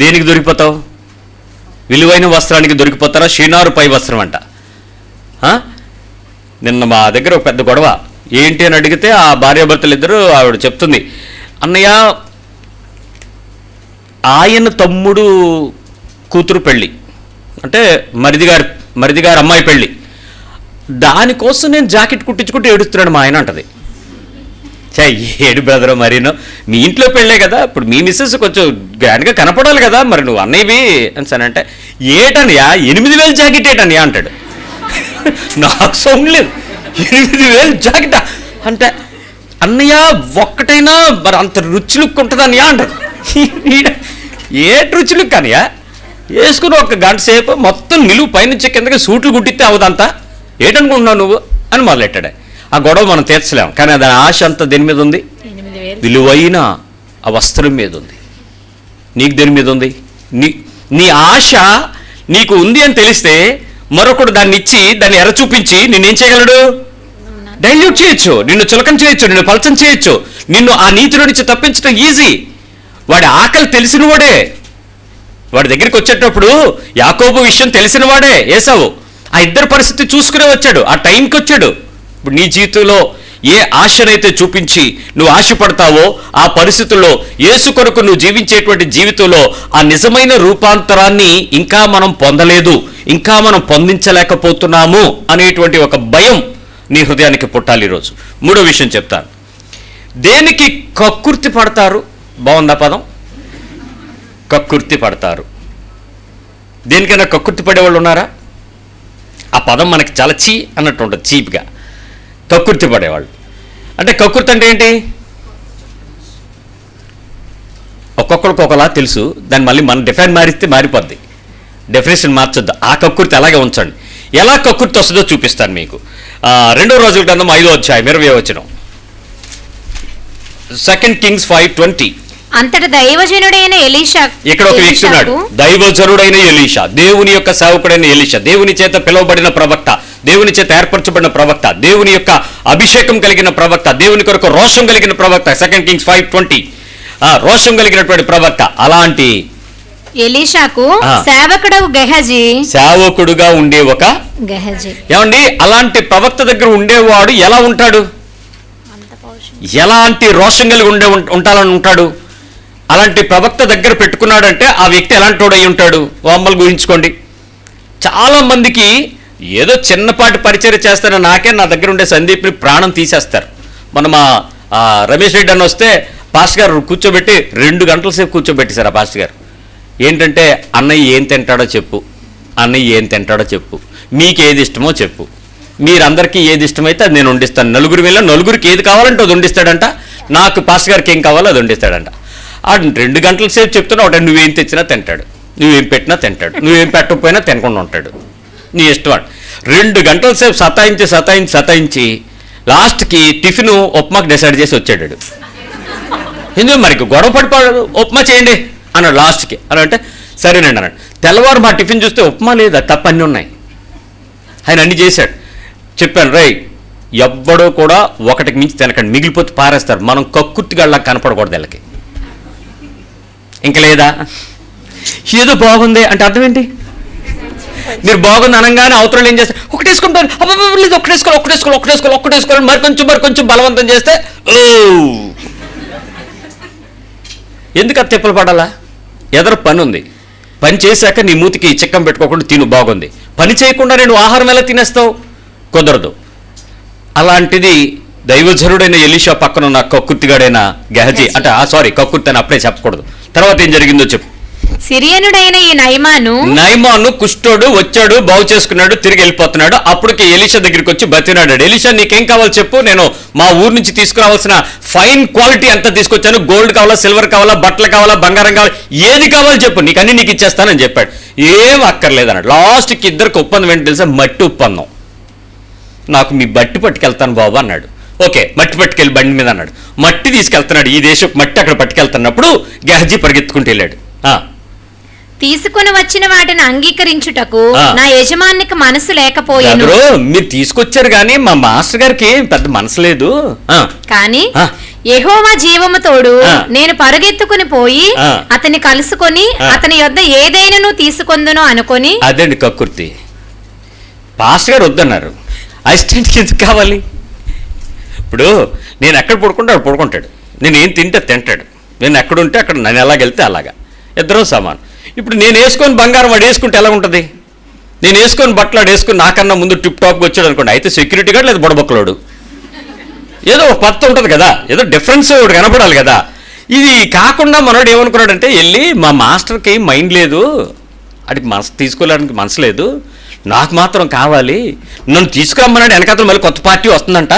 A: దేనికి దొరికిపోతావు? విలువైన వస్త్రానికి దొరికిపోతారా? షీనారు పై వస్త్రం అంట. నిన్న మా దగ్గర ఒక పెద్ద గొడవ. ఏంటి అని అడిగితే ఆ భార్యాభర్తలు ఇద్దరు, ఆవిడ చెప్తుంది, అన్నయ్య ఆయన తమ్ముడు కూతురు పెళ్ళి, అంటే మరిదిగారి అమ్మాయి పెళ్ళి, దానికోసం నేను జాకెట్ కుట్టించుకుంటూ ఏడుస్తున్నాడు మా ఆయన అంటది. ఏడు బ్రదరు, మరీను మీ ఇంట్లో పెళ్ళే కదా, ఇప్పుడు మీ మిస్సెస్ కొంచెం గ్రాండ్గా కనపడాలి కదా, మరి నువ్వు అన్నయ్యవి అని సనంటే, ఏటన్నయ్యా 8,000 జాకెట్ ఏటన్నయ్యా అంటాడు. నాకు సౌండ్ లేదు, 8,000 జాకెట్ అంటే, అన్నయ్య ఒక్కటైనా మరి అంత రుచి లుక్ ఉంటుందన్నయ్యా అంటాడు. ఏటి రుచి లుక్ అన్నయ్యా? వేసుకుని ఒక గంట సేపు మొత్తం నిలువు పైనుంచి కిందకి సూట్లు గుట్టిస్తే అవదంతా, ఏటనుకుంటున్నావు నువ్వు అని మొదలెట్టాడు. ఆ గొడవ మనం తీర్చలేం, కానీ దాని ఆశ అంతా దేని మీద ఉంది? విలువైన ఆ వస్త్రం మీద ఉంది. నీకు దేని మీద ఉంది? నీ ఆశ నీకు ఉంది అని తెలిస్తే మరొకడు దాన్ని ఇచ్చి, దాన్ని ఎర చూపించి నిన్నేం చేయగలడు? డైల్యూట్ చేయొచ్చు, నిన్ను చులకం చేయొచ్చు, నిన్ను పలచం చేయొచ్చు, నిన్ను ఆ నీతిలో నుంచి తప్పించడం ఈజీ. వాడి ఆకలి తెలిసిన వాడే, వాడి దగ్గరికి వచ్చేటప్పుడు యాకోబు విషయం తెలిసిన వాడే ఏసావు. ఆ ఇద్దరు పరిస్థితి చూసుకునే వచ్చాడు, ఆ టైంకి వచ్చాడు. ఇప్పుడు నీ జీవితంలో ఏ ఆశనైతే చూపించి నువ్వు ఆశపడతావో ఆ పరిస్థితుల్లో యేసు కొరకు నువ్వు జీవించేటువంటి జీవితంలో ఆ నిజమైన రూపాంతరాన్ని ఇంకా మనం పొందలేదు, ఇంకా మనం పొందించలేకపోతున్నాము అనేటువంటి ఒక భయం నీ హృదయానికి పుట్టాలి ఈరోజు. మూడో విషయం చెప్తాను. దేనికి కక్కుర్తి పడతారు? బాగుందా పదం? కక్కుర్తి పడతారు. దేనికైనా కక్కుర్తి పడేవాళ్ళు ఉన్నారా? ఆ పదం మనకి చాలా చీ అన్నట్టు ఉంటుంది, చీప్గా. కక్కుర్తి పడేవాళ్ళు అంటే, కక్కుర్తి అంటే ఏంటి? ఒక్కొక్కరికి ఒకలా తెలుసు, దాన్ని మళ్ళీ మన డిఫైన్ మారిస్తే మారిపోద్ది, డెఫినేషన్ మార్చొద్దు. ఆ కక్కుర్తి అలాగే ఉంచండి. ఎలా కక్కుర్తి వస్తుందో చూపిస్తాను మీకు. 2 రోజుల గ్రంథం 5వ అధ్యాయం 20వ వచనం. 2 Kings 5:20.
B: అంతట దైవజనుడైన ఎలీషా,
A: ఇక్కడ ఒక వ్యక్తి ఉన్నాడు, దైవజనుడైన ఎలీషా, దేవుని యొక్క సేవకుడైన ఎలీషా, దేవుని చేత పిలువబడిన ప్రవక్త, దేవుని చేత ఏర్పరచబడిన ప్రవక్త, దేవుని యొక్క అభిషేకం కలిగిన ప్రవక్త, దేవుని కొరకు రోషం కలిగిన ప్రవక్త. 2 Kings 5:20. రోషం కలిగినటువంటి ప్రవక్త. అలాంటి
B: ఎలీషాకు సేవకుడు గెహజీ,
A: సేవకుడుగా ఉండే ఒక
B: గెహజీ.
A: ఏమండి, అలాంటి ప్రవక్త దగ్గర ఉండేవాడు ఎలా ఉంటాడు? ఎలాంటి రోషం కలిగి ఉంటాలని ఉంటాడు? అలాంటి ప్రవక్త దగ్గర పెట్టుకున్నాడంటే ఆ వ్యక్తి ఎలాంటి వాడు అయి ఉంటాడు? అమ్మలు గురించుకోండి. చాలా మందికి ఏదో చిన్నపాటి పరిచయం చేస్తాను, నాకే నా దగ్గర ఉండే సందీప్ని ప్రాణం తీసేస్తారు. మన మా రమేష్ రెడ్డి అని వస్తే పాస్టర్ గారు కూర్చోబెట్టి 2 గంటల సేపు కూర్చోబెట్టేశారు. ఆ పాస్టర్ గారు ఏంటంటే, అన్నయ్య ఏం తింటాడో చెప్పు, అన్నయ్య ఏం తింటాడో చెప్పు, మీకు ఏది ఇష్టమో చెప్పు, మీరందరికీ ఏది ఇష్టమైతే అది నేను వండిస్తాను. నలుగురికి ఏది కావాలంటే అది వండిస్తాడంట. నాకు పాస్టర్ గారికి ఏం కావాలో అది వండిస్తాడంట. 2 గంటల సేపు చెప్తున్నావు, నువ్వేం తెచ్చినా తింటాడు, నువ్వేం పెట్టినా తింటాడు, నువ్వేం పెట్టకపోయినా తినకుండా ఉంటాడు, నీ ఇష్టం. 2 గంటల సేపు సతాయించి లాస్ట్కి టిఫిన్ ఉప్మాకి డిసైడ్ చేసి వచ్చాడు. ఎందుకు మరి గొడవ పడిపోయాడు, ఉప్మా చేయండి అన్నాడు లాస్ట్కి. అలా అంటే సరేనండి అన్నాడు. తెల్లవారు మా టిఫిన్ చూస్తే ఉప్మా లేదు, తప్ప అన్నీ ఉన్నాయి. ఆయన అన్నీ చేశాడు. చెప్పాను, రై ఎవ్వడో కూడా ఒకటికి మించి తినకండి, మిగిలిపోతే పారేస్తారు. మనం కక్కుర్తిగా కనపడకూడదు వీళ్ళకి. ఇంక లేదా ఏదో బాగుంది అంటే అర్థం ఏంటి? మీరు బాగుంది అనగానే అవతల ఏం చేస్తారు, ఒకటేసుకుంటారు, లేదు ఒకటేసుకోవాలి మరి కొంచెం బలవంతం చేస్తే ఓ ఎందుకు అది తిప్పలు పడాలా? ఎదరు పని ఉంది, పని చేశాక నీ మూతికి చిక్కం పెట్టుకోకుండా తిను, బాగుంది. పని చేయకుండా నేను ఆహారం ఎలా తినేస్తావు? కుదరదు. అలాంటిది దైవజనుడైన ఎలీషా పక్కన ఉన్న కక్కుర్తిగాడైన గెహజీ అంటే కక్కుర్తి అని అప్పుడే చెప్పకూడదు. తర్వాత ఏం జరిగిందో చెప్పు.
B: సిరియనుడైన ఈ నయమాను
A: కుష్ఠోడు వచ్చాడు, బాగు చేసుకున్నాడు, తిరిగి వెళ్ళిపోతున్నాడు. అప్పటికి ఎలీషా దగ్గరికి వచ్చి బతినాడాడు, ఎలీషా నీకేం కావాలో చెప్పు, నేను మా ఊరు నుంచి తీసుకురావాల్సిన ఫైన్ క్వాలిటీ అంతా తీసుకొచ్చాను, గోల్డ్ కావాలా, సిల్వర్ కావాలా, బట్టలు కావాలా, బంగారం కావాలా, ఏది కావాలో చెప్పు, నీకు అన్ని నీకు ఇచ్చేస్తానని చెప్పాడు. ఏం అక్కర్లేదన్నాడు. లాస్ట్కి ఇద్దరికి ఒప్పందం ఏంటి తెలుసా? మట్టి ఒప్పందం. నాకు మీ బట్టి పట్టుకెళ్తాను బాబు అన్నాడు. ఓకే, మట్టి పట్టుకెళ్ళి బండి మీద అన్నాడు. మట్టి తీసుకెళ్తున్నాడు, ఈ దేశపు మట్టి అక్కడ పట్టుకెళ్తున్నప్పుడు గెహజీ పరిగెత్తుకుంటూ వెళ్ళాడు.
B: తీసుకుని వచ్చిన వాటిని అంగీకరించుటకు నా యజమానికి మనసు లేకపోయాను.
A: మీరు తీసుకొచ్చారు కానీ మా మాస్టర్ గారికి పెద్ద మనసు లేదు.
B: కానీ యెహోవా జీవము తోడు నేను పరుగెత్తుకుని పోయి అతన్ని కలుసుకొని అతని యొద్ద ఏదైనా తీసుకొందును అనుకొని.
A: అదండి కక్కుర్తి. పాస్టర్ గారు వద్దన్నారు, అసిస్టెంట్కి ఎందుకు కావాలి? ఇప్పుడు నేను ఎక్కడ పడుకుంటే అక్కడ పడుకుంటాడు, నేను ఏం తింటే తింటాడు, నేను ఎక్కడుంటే అక్కడ నేను ఎలాగెళ్తే అలాగా, ఇద్దరూ సమానం. ఇప్పుడు నేను వేసుకొని బంగారం వాడు వేసుకుంటే ఎలా ఉంటుంది? నేను వేసుకొని బట్టలు వాడు వేసుకుని నాకన్నా ముందు టిప్ టాప్గా వచ్చాడు అనుకోండి, అయితే సెక్యూరిటీ గార్డ్ లేదా బుడబొక్కలోడు, ఏదో ఒక పత్తి ఉంటుంది కదా, ఏదో డిఫరెన్స్ ఒకటి కనపడాలి కదా. ఇది కాకుండా మనోడు ఏమనుకున్నాడంటే, వెళ్ళి మా మాస్టర్కి మైండ్ లేదు, అది మనసు తీసుకోవడానికి మనసు లేదు, నాకు మాత్రం కావాలి, నన్ను తీసుకురమ్మన్నాడు, వెనకాతలు మళ్ళీ కొత్త పార్టీ వస్తుందంట,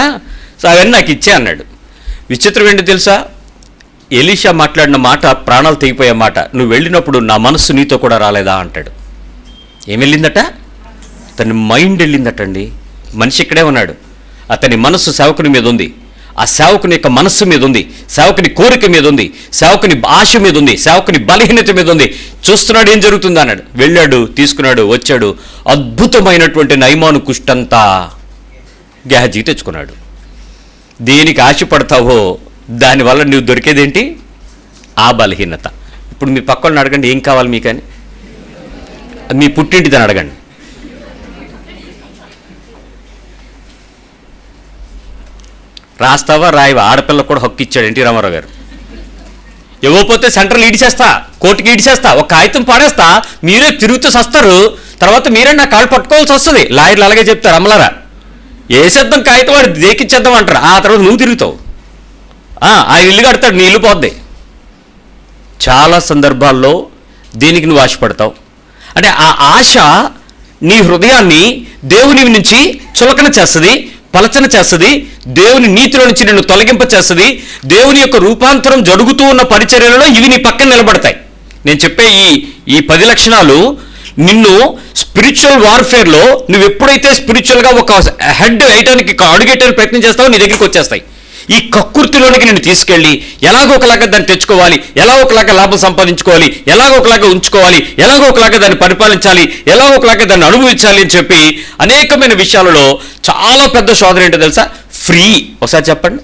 A: సో అవన్నీ నాకు ఇచ్చే అన్నాడు. విచిత్రం ఏంటి తెలుసా? ఎలీషా మాట్లాడిన మాట ప్రాణాలు తెగిపోయే మాట. నువ్వు వెళ్ళినప్పుడు నా మనస్సు నీతో కూడా రాలేదా అంటాడు. ఏం వెళ్ళిందట? అతని మైండ్ వెళ్ళిందటండి. మనిషి ఇక్కడే ఉన్నాడు, అతని మనస్సు సేవకుని మీద ఉంది, ఆ సేవకుని యొక్క మనస్సు మీద ఉంది, సేవకుని కోరిక మీద ఉంది, సేవకుని ఆశ మీద ఉంది, సేవకుని బలహీనత మీద ఉంది. చూస్తున్నాడు ఏం జరుగుతుందా అన్నాడు. వెళ్ళాడు, తీసుకున్నాడు, వచ్చాడు. అద్భుతమైనటువంటి నయమాను కుష్టంతా గెహజీ తెచ్చుకున్నాడు. దేనికి ఆశపడతావో దానివల్ల నువ్వు దొరికేదేంటి? ఆ బలహీనత. ఇప్పుడు మీ పక్కన అడగండి, ఏం కావాలి మీకని, మీ పుట్టింటిదని అడగండి. రాస్తావా రాయవా? ఆడపిల్లకు కూడా హక్కు ఇచ్చాడు ఎన్టీ రామారావు గారు. ఇవ్వకపోతే సెంట్రల్ ఈడిచేస్తా, కోర్టుకి ఈడిచేస్తా, ఒక కాగితం పాడేస్తా, మీరే తిరుగుతూ వస్తారు, తర్వాత మీరే నా కాళ్ళు పట్టుకోవాల్సి వస్తుంది. లాయర్లు అలాగే చెప్తారు, అమ్మలారా వేసేద్దాం కాగితం, వాడు దేకిచ్చేద్దాం అంటారు, ఆ తర్వాత నువ్వు తిరుగుతావు, ఆ ఇల్లు కడతాడు, నీ ఇల్లు పోద్ది. చాలా సందర్భాల్లో దేనికి నువ్వు ఆశపడతావు అంటే ఆ ఆశ నీ హృదయాన్ని దేవుని నుంచి చులకన చేస్తుంది, పలచన చేస్తుంది, దేవుని నీతిలో నుంచి నిన్ను తొలగింప చేస్తుంది. దేవుని యొక్క రూపాంతరం జరుగుతూ ఉన్న పరిచర్యలలో ఇవి నీ పక్కన నిలబడతాయి. నేను చెప్పే ఈ 10 లక్షణాలు నిన్ను స్పిరిచువల్ వార్ఫేర్లో నువ్వు ఎప్పుడైతే స్పిరిచువల్గా ఒక హెడ్ వేయడానికి అడుగేయడానికి ప్రయత్నం చేస్తావో నీ దగ్గరికి వచ్చేస్తాయి. ఈ కక్కుర్తిలోనికి నేను తీసుకెళ్ళి ఎలాగో ఒకలాగా దాన్ని తెచ్చుకోవాలి, ఎలాగో ఒకలాగా లాభం సంపాదించుకోవాలి, ఎలాగో ఒకలాగా ఉంచుకోవాలి, ఎలాగో ఒకలాగా దాన్ని పరిపాలించాలి, ఎలాగో ఒకలాగా దాన్ని అనుభవించాలి అని చెప్పి అనేకమైన విషయాలలో చాలా పెద్ద శోధన ఏంటో తెలుసా? ఫ్రీ. ఒకసారి చెప్పండి,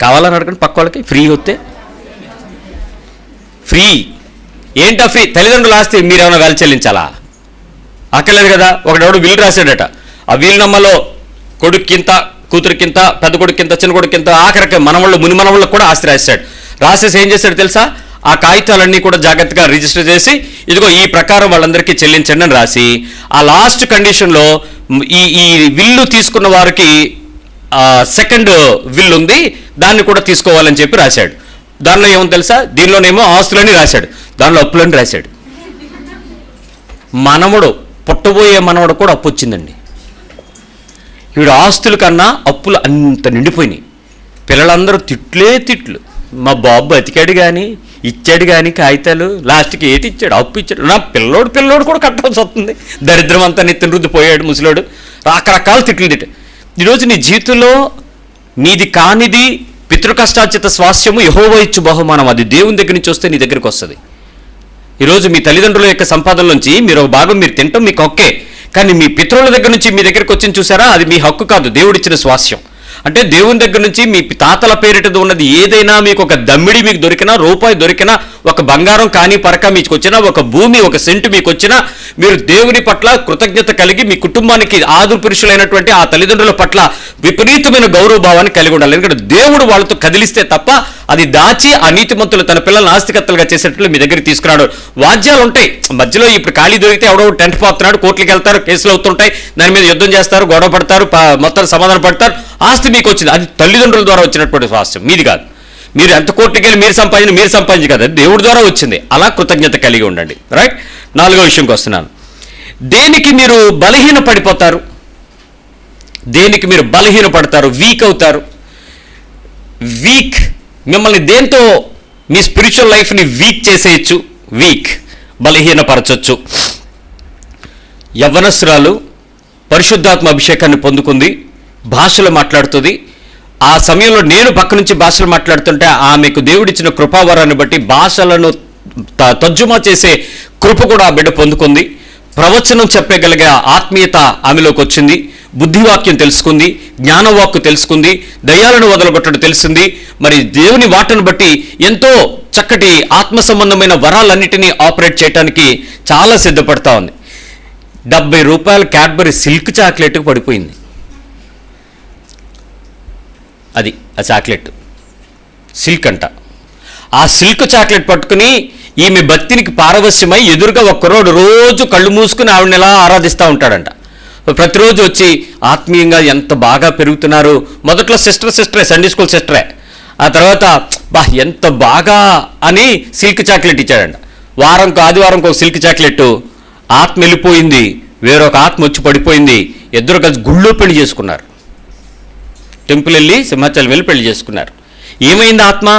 A: కావాలని అడగండి పక్క వాళ్ళకి. ఫ్రీ వస్తే ఫ్రీ ఏంటా ఫ్రీ? తల్లిదండ్రులు ఆస్తి మీరేమైనా వేల చెల్లించాలా? అక్కర్లేదు కదా. ఒకడెవడు వీలు రాశాడట, ఆ వీలునమ్మలో కొడుక్కింత, కూతురికింత, పెద్ద కొడుక్కింత, చిన్న కొడుక్కింత, ఆఖరికి మనవాళ్ళు ముని మనవాళ్ళకు కూడా ఆస్తి రాశాడు. రాసేసి ఏం చేశాడు తెలుసా? ఆ కాగితాలన్నీ కూడా జాగ్రత్తగా రిజిస్టర్ చేసి ఇదిగో ఈ ప్రకారం వాళ్ళందరికీ చెల్లించండి అని రాసి, ఆ లాస్ట్ కండిషన్లో ఈ విల్లు తీసుకున్న వారికి సెకండ్ విల్ ఉంది, దాన్ని కూడా తీసుకోవాలని చెప్పి రాశాడు. దానిలో ఏమో తెలుసా? దీనిలోనేమో ఆస్తులని రాశాడు, దానిలో అప్పులని రాశాడు. మనవడు, పుట్టబోయే మనవడు కూడా అప్పు వచ్చిందండి. వీడు ఆస్తుల కన్నా అప్పులు అంత నిండిపోయినాయి. పిల్లలందరూ తిట్లు. మా బాబు బతికాడు కానీ, ఇచ్చాడు కానీ కాగితాలు, లాస్ట్కి ఏటి ఇచ్చాడు? అప్పు ఇచ్చాడు. నా పిల్లోడు కూడా కట్టాల్సి వస్తుంది. దరిద్రం అంతా నెత్తిన రుద్దు పోయాడు ముసలోడు. రకరకాల తిట్లు. ఈరోజు నీ జీవితంలో నీది కానిది పితృకష్టార్జిత స్వాస్యము యెహోవా ఇచ్చు బహుమానం, అది దేవుని దగ్గర నుంచి వస్తే నీ దగ్గరికి వస్తుంది. ఈరోజు మీ తల్లిదండ్రుల యొక్క సంపాదన నుంచి మీరు ఒక భాగం మీరు తింటాం, మీకు ఓకే. కానీ మీ పితరుల దగ్గర నుంచి మీ దగ్గరికి వచ్చింది చూసారా, అది మీ హక్కు కాదు, దేవుడిచ్చిన స్వాస్యం. అంటే దేవుని దగ్గర నుంచి మీ తాతల పేరిట ఉన్నది ఏదైనా, మీకు ఒక దమ్మిడి మీకు దొరికినా, రూపాయి దొరికినా, ఒక బంగారం కానీ పరక మీకు వచ్చినా, ఒక భూమి ఒక సెంటు మీకు వచ్చినా, మీరు దేవుని పట్ల కృతజ్ఞత కలిగి మీ కుటుంబానికి ఆది పురుషులైనటువంటి ఆ తల్లిదండ్రుల పట్ల విపరీతమైన గౌరవభావాన్ని కలిగి ఉండాలి. ఎందుకంటే దేవుడు వాళ్ళతో కదిలిస్తే తప్ప అది దాచి ఆ నీతిమంతులు తన పిల్లల్ని ఆస్తికత్తలుగా చేసేట్లు మీ దగ్గరికి తీసుకురాడు. వాద్యాలు ఉంటాయి మధ్యలో, ఇప్పుడు ఖాళీ దొరికితే ఎవడో టెంట్ పోతున్నాడు, కోర్టులకు వెళ్తారు, కేసులు అవుతుంటాయి, దాని మీద యుద్ధం చేస్తారు, గొడవ పడతారు, మొత్తం సమాధానం పడతారు, ఆస్తి మీకు వచ్చింది. అది తల్లిదండ్రుల ద్వారా వచ్చినటువంటి స్వాస్థ్యం, మీది కాదు. మీరు ఎంత కోర్టుకి వెళ్ళి మీరు సంపాదించి కదా, దేవుడి ద్వారా వచ్చింది. అలా కృతజ్ఞత కలిగి ఉండండి. రైట్. 4వ విషయంకి వస్తున్నాను. దేనికి మీరు బలహీన పడిపోతారు, దేనికి మీరు బలహీన పడతారు, వీక్ అవుతారు. వీక్ మిమ్మల్ని దేంతో మీ స్పిరిచువల్ లైఫ్ని వీక్ చేసేయచ్చు, బలహీనపరచచ్చు. యవ్వనస్తురాలు పరిశుద్ధాత్మ అభిషేకాన్ని పొందుకుంది, భాషలు మాట్లాడుతుంది. ఆ సమయంలో నేను పక్క నుంచి భాషలు మాట్లాడుతుంటే ఆమెకు దేవుడిచ్చిన కృపావరాన్ని బట్టి భాషలను తర్జుమా చేసే కృప కూడా ఆ బిడ్డ పొందుకుంది. ప్రవచనం చెప్పగలిగే ఆత్మీయత ఆమెలోకి వచ్చింది. బుద్ధివాక్యం తెలుసుకుంది, జ్ఞానవాక్కు తెలుసుకుంది, దయ్యాలను వదలగొట్టడం తెలిసింది. మరి దేవుని వాటను బట్టి ఎంతో చక్కటి ఆత్మ సంబంధమైన వరాలన్నిటినీ ఆపరేట్ చేయడానికి చాలా సిద్ధపడతా ఉంది. 70 రూపాయల క్యాడ్బరీ సిల్క్ చాక్లెట్కి పడిపోయింది. అది ఆ చాక్లెట్ సిల్క్ అంట. ఆ సిల్క్ చాక్లెట్ పట్టుకుని ఈమె భక్తినికి పారవశ్యమై ఎదురుగా ఒక కుర్రోడు రోజు కళ్ళు మూసుకుని ఆవిడని ఎలా ఆరాధిస్తూ ఉంటాడంట. ప్రతిరోజు వచ్చి ఆత్మీయంగా ఎంత బాగా పెరుగుతున్నారు. మొదట్లో సిస్టరే, సండే స్కూల్ సిస్టరే. ఆ తర్వాత ఎంత బాగా అని సిల్క్ చాక్లెట్ ఇచ్చాడంట. ఆదివారంకి ఒక సిల్క్ చాక్లెట్. ఆత్మ వెళ్ళిపోయింది, వేరొక ఆత్మ వచ్చి పడిపోయింది. ఇద్దరు కలిసి గుళ్ళో పెళ్లి చేసుకున్నారు. టెంపుల్ వెళ్ళి సింహాచలం వెళ్ళి పెళ్లి చేసుకున్నారు. ఏమైంది ఆత్మ?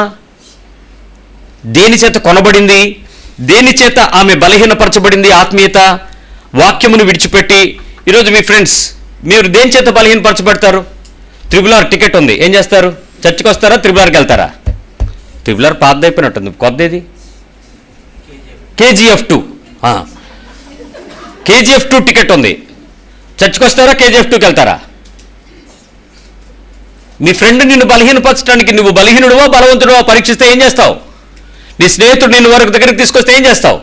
A: దేని చేత కొనబడింది? దేని చేత ఆమె బలహీనపరచబడింది? ఆత్మీయత, వాక్యమును విడిచిపెట్టి. ఈరోజు మీ ఫ్రెండ్స్, మీరు దేని చేత బలహీనపరచబడతారు? త్రిబుల్ టికెట్ ఉంది, ఏం చేస్తారు? చర్చికి వస్తారా, త్రిబుల్ వెళ్తారా? త్రిబుల్ పాతదైపోయినట్టుంది, కొత్తది KGF 2. KGF 2 టికెట్ ఉంది, చర్చికి వస్తారా, KGF 2కి వెళ్తారా? నీ ఫ్రెండ్ నిన్ను బలహీనపరచడానికి నువ్వు బలహీనుడువో బలవంతుడువో పరీక్షిస్తే ఏం చేస్తావు? నీ స్నేహితుడు నిన్ను వరకు దగ్గరికి తీసుకొస్తే ఏం చేస్తావు?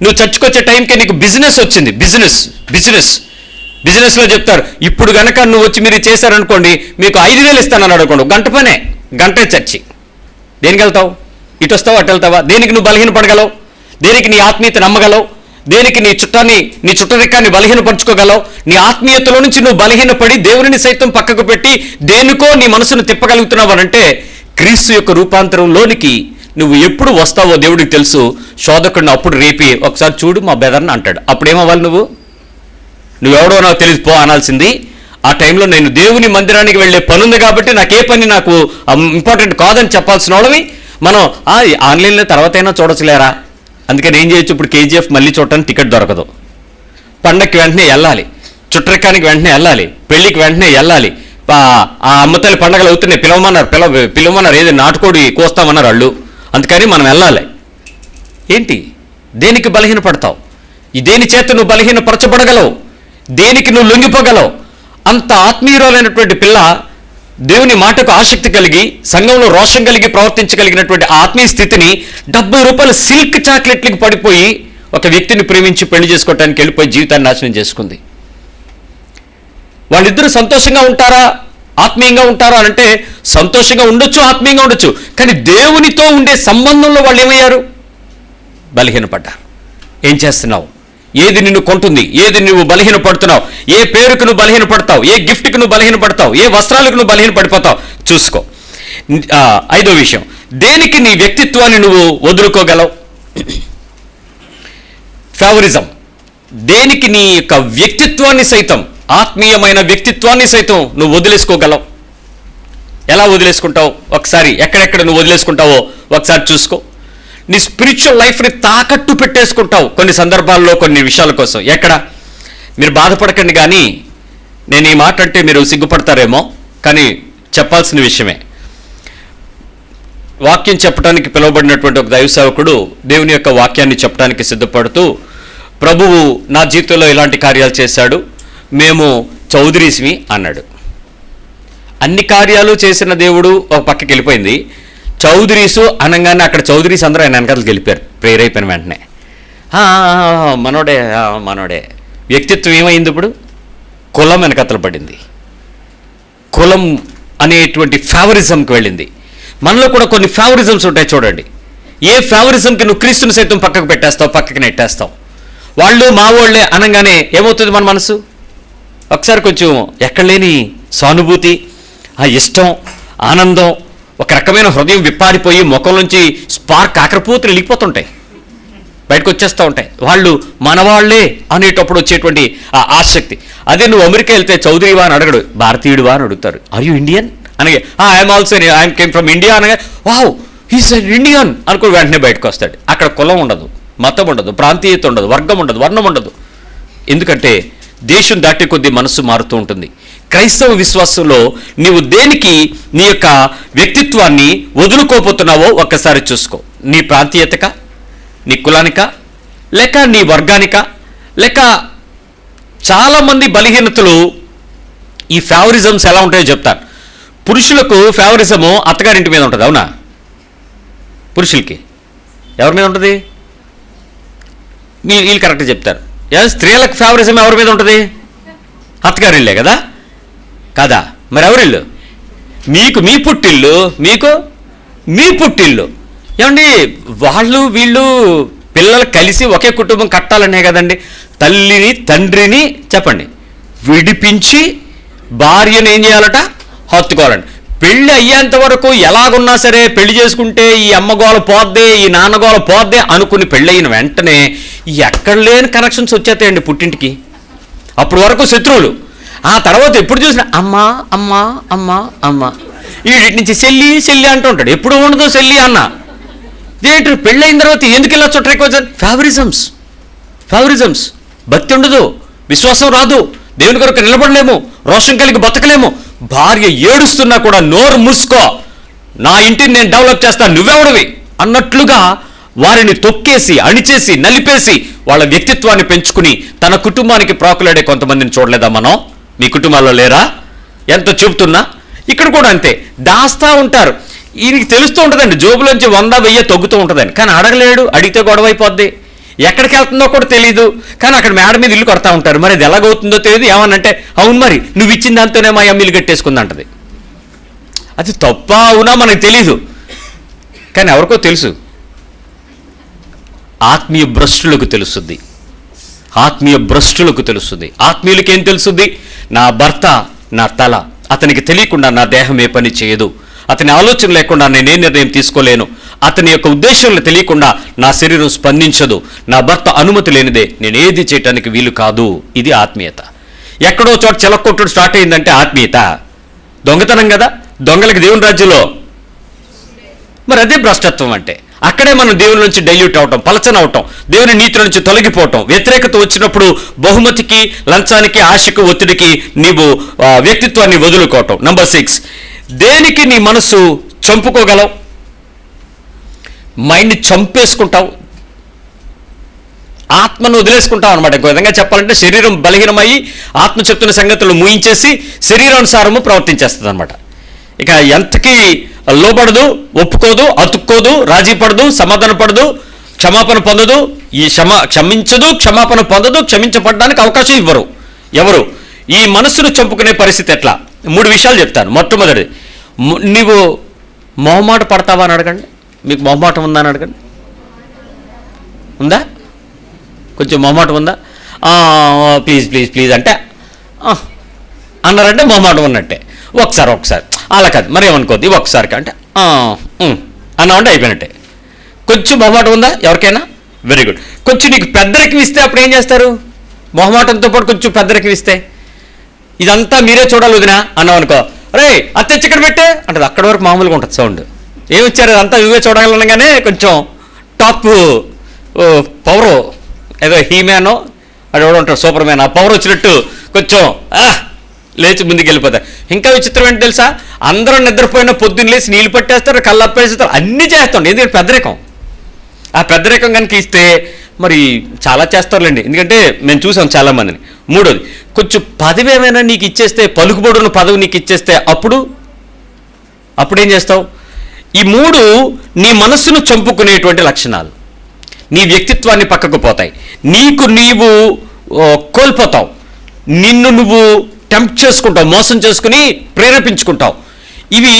A: నువ్వు చర్చకు వచ్చే టైంకి నీకు బిజినెస్ వచ్చింది. బిజినెస్లో చెప్తారు, ఇప్పుడు గనక నువ్వు వచ్చి మీరు చేశారనుకోండి మీకు 5,000 ఇస్తానని అనుకోండి. గంటే చర్చి. దేనికి వెళ్తావు? ఇటు వస్తావు, అటు వెళ్తావా? దేనికి నువ్వు బలహీనపడగలవు? దేనికి నీ ఆత్మీయత నమ్మగలవు? దేనికి నీ చుట్టరికాన్ని బలహీనపరచుకోగలవు? నీ ఆత్మీయతలో నుంచి నువ్వు బలహీనపడి దేవుని సైతం పక్కకు పెట్టి దేనికో నీ మనసును తిప్పగలుగుతున్నావు అంటే క్రీస్తు యొక్క రూపాంతరంలోనికి నువ్వు ఎప్పుడు వస్తావో దేవుడికి తెలుసు. శోధకుడిని అప్పుడు రేపి ఒకసారి చూడు మా బెదర్ని అంటాడు. అప్పుడేమవ్వాలి? నువ్వెవడో నాకు తెలిసి పో అనాల్సింది. ఆ టైంలో నేను దేవుని మందిరానికి వెళ్ళే పని ఉంది కాబట్టి నాకు ఇంపార్టెంట్ కాదని చెప్పాల్సిన వాళ్ళవి మనం ఆన్లైన్లో తర్వాత అయినా చూడొచ్చులేరా. అందుకని ఏం చేయొచ్చు, ఇప్పుడు KGF మళ్ళీ చూడటానికి టికెట్ దొరకదు. పండగకి వెంటనే వెళ్ళాలి, చుట్టరికానికి వెంటనే వెళ్ళాలి, పెళ్లికి వెంటనే వెళ్ళాలి. ఆ అమ్మతల్లి పండగలు అవుతున్నాయి, పిలవమన్నారు, ఏదో నాటుకోడి కోస్తామన్నారు వాళ్ళు. అందుకని మనం వెళ్ళాలి. ఏంటి? దేనికి బలహీనపడతావు? దేని చేత నువ్వు బలహీనపరచబడగలవు? దేనికి నువ్వు లొంగిపోగలవు? అంత ఆత్మీయురాలైనటువంటి పిల్ల దేవుని మాటకు ఆసక్తి కలిగి సంఘంలో రోషం కలిగి ప్రవర్తించగలిగినటువంటి ఆత్మీయ స్థితిని 70 రూపాయల సిల్క్ చాక్లెట్లకు పడిపోయి ఒక వ్యక్తిని ప్రేమించి పెళ్లి చేసుకోవటానికి వెళ్ళిపోయి జీవితాన్ని నాశనం చేసుకుంది. వాళ్ళిద్దరూ సంతోషంగా ఉంటారా, ఆత్మీయంగా ఉంటారా అంటే సంతోషంగా ఉండొచ్చు, ఆత్మీయంగా ఉండొచ్చు. కానీ దేవునితో ఉండే సంబంధంలో వాళ్ళు ఏమయ్యారు? బలహీనపడ్డారు. ఏం చేస్తున్నావు? ఏది నిన్ను కొంటుంది? ఏది నువ్వు బలహీనపడుతున్నావు? ఏ పేరుకు నువ్వు బలహీనపడతావు? ఏ గిఫ్ట్కి నువ్వు బలహీనపడతావు? ఏ వస్త్రాలకు నువ్వు బలహీనపడిపోతావు? చూసుకో. 5వ విషయం, దేనికి నీ వ్యక్తిత్వాన్ని నువ్వు వదులుకోగలవు? ఫేవరిజం. దేనికి నీ యొక్క వ్యక్తిత్వాన్ని సైతం, ఆత్మీయమైన వ్యక్తిత్వాన్ని సైతం నువ్వు వదిలేసుకోగలవు? ఎలా వదిలేసుకుంటావు? ఒకసారి ఎక్కడెక్కడ నువ్వు వదిలేసుకుంటావో ఒకసారి చూసుకో. నీ స్పిరిచువల్ లైఫ్ని తాకట్టు పెట్టేసుకుంటావు కొన్ని సందర్భాల్లో, కొన్ని విషయాల కోసం. ఎక్కడ? మీరు బాధపడకండి, కానీ నేను ఈ మాట అంటే మీరు సిగ్గుపడతారేమో, కానీ చెప్పాల్సిన విషయమే. వాక్యం చెప్పడానికి పిలువబడినటువంటి ఒక దైవ సేవకుడు దేవుని యొక్క వాక్యాన్ని చెప్పడానికి సిద్ధపడుతూ ప్రభువు నా జీవితంలో ఇలాంటి కార్యాలు చేశాడు, మేము చౌదరీస్మి అన్నాడు. అన్ని కార్యాలు చేసిన దేవుడు ఒక పక్కకి వెళ్ళిపోయింది. చౌదరీసు అనగానే అక్కడ చౌదరీస్ అందరూ ఆయన వెనకాలకి వెళ్ళిపోయారు ప్రేయర్ అయిపోయిన వెంటనే. మనోడే మనోడే. వ్యక్తిత్వం ఏమైంది ఇప్పుడు? కులం వెనకతలు పడింది, కులం అనేటువంటి ఫేవరిజంకి వెళ్ళింది. మనలో కూడా కొన్ని ఫేవరిజమ్స్ ఉంటాయి చూడండి. ఏ ఫేవరిజంకి నువ్వు క్రీస్తుని సైతం పక్కకు పెట్టేస్తావు, పక్కకి నెట్టేస్తావు. వాళ్ళు మా వాళ్ళే అనగానే ఏమవుతుంది మన మనసు? ఒకసారి కొంచెం ఎక్కడ లేని సానుభూతి, ఆ ఇష్టం, ఆనందం, ఒక రకమైన హృదయం విప్పారిపోయి ముఖం నుంచి స్పార్క్ ఆకరపూతులు వెళ్ళిపోతుంటాయి, బయటకు వచ్చేస్తూ ఉంటాయి. వాళ్ళు మనవాళ్లే అనేటప్పుడు వచ్చేటువంటి ఆ ఆసక్తి. అదే నువ్వు అమెరికా వెళ్తే చౌదరివా అని అడగడు, భారతీయుడివా అని అడుగుతారు. ఆర్ యూ ఇండియన్ అనగా I'm also I'm came from India అనగా వావ్ హీస్ అన్ ఇండియన్ అనుకో వెంటనే బయటకు వస్తాడు. అక్కడ కులం ఉండదు, మతం ఉండదు, ప్రాంతీయత ఉండదు, వర్గం ఉండదు, వర్ణం ఉండదు. ఎందుకంటే దేశం దాటి కొద్దీ మనస్సు మారుతూ ఉంటుంది. క్రైస్తవ విశ్వాసంలో నీవు దేనికి నీ యొక్క వ్యక్తిత్వాన్ని వదులుకోపోతున్నావో ఒక్కసారి చూసుకో. నీ ప్రాంతీయతక, నీ కులానిక, లేక నీ వర్గానిక, లేక చాలామంది బలహీనతలు ఈ ఫేవరిజమ్స్ ఎలా ఉంటాయో చెప్తాను. పురుషులకు ఫేవరిజము అత్తగారింటి మీద ఉంటుంది, అవునా? పురుషులకి ఎవరి మీద ఉంటుంది? వీళ్ళు కరెక్ట్గా చెప్తారు. స్త్రీలకు ఫేవరిజం ఎవరి మీద ఉంటుంది? అత్తగారిల్లే కదా, కాదా? మరి ఎవరిల్లు? మీకు మీ పుట్టిల్లు, మీకు మీ పుట్టిల్లు. ఏమండి, వాళ్ళు వీళ్ళు పిల్లలు కలిసి ఒకే కుటుంబం కట్టాలనే కదండి. తల్లిని తండ్రిని చెప్పండి విడిపించి భార్యను ఏం చేయాలట? హత్తుకోవాలండి. పెళ్ళి అయ్యేంత వరకు ఎలాగున్నా సరే పెళ్లి చేసుకుంటే ఈ అమ్మగోల పోద్దే, ఈ నాన్నగోల పోద్దే అనుకుని పెళ్ళయిన వెంటనే ఎక్కడ లేని కనెక్షన్స్ వచ్చేస్తాయండి పుట్టింటికి. అప్పటి వరకు శత్రువులు. ఆ తర్వాత ఎప్పుడు చూసినా అమ్మ అమ్మ అమ్మ అమ్మ, వీటి నుంచి సెల్లి సెల్లి అంటూ ఉంటాడు. ఎప్పుడు ఉండదు సెల్లి అన్న. ఏంటి పెళ్ళయిన తర్వాత ఎందుకు ఇలా చుట్టరికి వచ్చారు? ఫేవరిజమ్స్. భక్తి ఉండదు, విశ్వాసం రాదు, దేవుని కొరకు నిలబడలేము, రోషం కలిగి బతకలేము. భార్య ఏడుస్తున్నా కూడా నోరు మూసుకో, నా ఇంటిని నేను డెవలప్ చేస్తాను, నువ్వెవడివి అన్నట్లుగా వారిని తొక్కేసి అణిచేసి నలిపేసి వాళ్ళ వ్యక్తిత్వాన్ని పెంచుకుని తన కుటుంబానికి ప్రాకులాడే కొంతమందిని చూడలేదా మనం? మీ కుటుంబాల్లో లేరా? ఎంత చెబుతున్నా ఇక్కడ కూడా అంతే, దాస్తా ఉంటారు. ఈయనకి తెలుస్తూ ఉంటుందండి జోబులోంచి 100,000 తగ్గుతూ ఉంటుందని, కానీ అడగలేడు. అడిగితే గొడవ అయిపోద్ది. ఎక్కడికి వెళ్తుందో కూడా తెలియదు, కానీ అక్కడ మేడ మీద ఇల్లు కడతా ఉంటారు. మరి అది ఎలాగవుతుందో తెలియదు. ఏమనంటే అవును మరి నువ్వు ఇచ్చిన దాంతోనే మా అమ్మ ఇల్లు కట్టేసుకుంది అంటది. అది తప్ప అవునా మనకు తెలీదు, కానీ ఎవరికో తెలుసు. ఆత్మీయ భ్రష్టులకు తెలుస్తుంది, ఆత్మీయ భ్రష్టులకు తెలుస్తుంది. ఆత్మీయులకి ఏం తెలుస్తుంది? నా భర్త నా తల, అతనికి తెలియకుండా నా దేహం ఏ పని చేయదు, అతని ఆలోచన లేకుండా నేనే నిర్ణయం తీసుకోలేను, అతని యొక్క ఉద్దేశంలో తెలియకుండా నా శరీరం స్పందించదు, నా భర్త అనుమతి లేనిదే నేను ఏది చేయటానికి వీలు కాదు. ఇది ఆత్మీయత. ఎక్కడో చోట చిలక్కొట్టుడు స్టార్ట్ అయిందంటే ఆత్మీయత దొంగతనం కదా. దొంగలకి దేవుని రాజ్యంలో మరి అదే భ్రష్టత్వం అంటే. అక్కడే మనం దేవుని నుంచి డైల్యూట్ అవటం, పలచన అవటం, దేవుని నీతి నుంచి తొలగిపోవటం. వ్యతిరేకత వచ్చినప్పుడు బహుమతికి, లంచానికి, ఆశకు, ఒత్తిడికి నీవు వ్యక్తిత్వాన్ని వదులుకోవటం. నంబర్ 6, దేనికి నీ మనసు చంపుకోగలవు? మైండ్ని చంపేసుకుంటావు, ఆత్మను వదిలేసుకుంటావు అనమాట. ఇంకో విధంగా చెప్పాలంటే శరీరం బలహీనమయ్యి ఆత్మ చెప్తున్న సంగతులు ముయించేసి శరీరానుసారము ప్రవర్తించేస్తుంది అనమాట. ఇక ఎంతకీ లోబడదు, ఒప్పుకోదు, అతుక్కోదు, రాజీ పడదు, సమాధాన పడదు, క్షమాపణ పొందదు. క్షమించదు, క్షమాపణ పొందదు, క్షమించబడడానికి అవకాశం ఇవ్వరు ఎవరు. ఈ మనస్సును చంపుకునే పరిస్థితి ఎట్లా? 3 విషయాలు చెప్తాను. మొట్టమొదటిది, నీవు మొహమాట పడతావా అని అడగండి. మీకు మొహమాటం ఉందా అని అడగండి. ఉందా? కొంచెం మొహమాటం ఉందా? ప్లీజ్ ప్లీజ్ ప్లీజ్ అంటే అన్నారంటే మొహమాటం ఉన్నట్టే. ఒకసారి అలా కాదు మరేమనుకోద్ది, ఒకసారి అంటే అన్నామంటే అయిపోయినట్టే. కొంచెం మొహమాటం ఉందా ఎవరికైనా? Very good. కొంచెం నీకు పెద్దరికం ఇస్తే అప్పుడు ఏం చేస్తారు? మొహమాటంతో పాటు కొంచెం పెద్దరికం ఇస్తే ఇదంతా మీరే చూడాలి వదినా అన్నావు అనుకో, రే అత్తెచ్చి ఇక్కడ పెట్టే అంటది. అక్కడ వరకు మామూలుగా ఉంటుంది సౌండ్. ఏమిచ్చారు అదంతా నువ్వే చూడాలనగానే కొంచెం టాప్ పవర్, ఏదో హీమ్యానో అది ఎవడో ఉంటాడు సూపర్ మ్యాన్, ఆ పవర్ వచ్చినట్టు కొంచెం లేచి ముందుకు వెళ్ళిపోతారు. ఇంకా విచిత్రం ఏంటి తెలుసా? అందరూ నిద్రపోయిన పొద్దున్న లేచి నీళ్ళు పట్టేస్తారు, కళ్ళు అప్పేస్తారు, అన్నీ చేస్తాం. ఎందుకంటే పెద్దరికం. ఆ పెద్దరికం కనుక ఇస్తే మరి చాలా చేస్తారులేండి, ఎందుకంటే మేము చూసాం చాలామందిని. మూడోది, కొంచెం పదవి ఏమైనా నీకు ఇచ్చేస్తే, పలుకుబడున్న పదవి నీకు ఇచ్చేస్తే అప్పుడేం చేస్తావు? ఈ మూడు నీ మనస్సును చంపుకునేటువంటి లక్షణాలు, నీ వ్యక్తిత్వాన్ని పక్కకు పోతాయి, నీకు నీవు కోల్పోతావు, నిన్ను నువ్వు టెంప్ట్ చేసుకుంటావు, మోసం చేసుకుని ప్రేరేపించుకుంటావు. ఇవి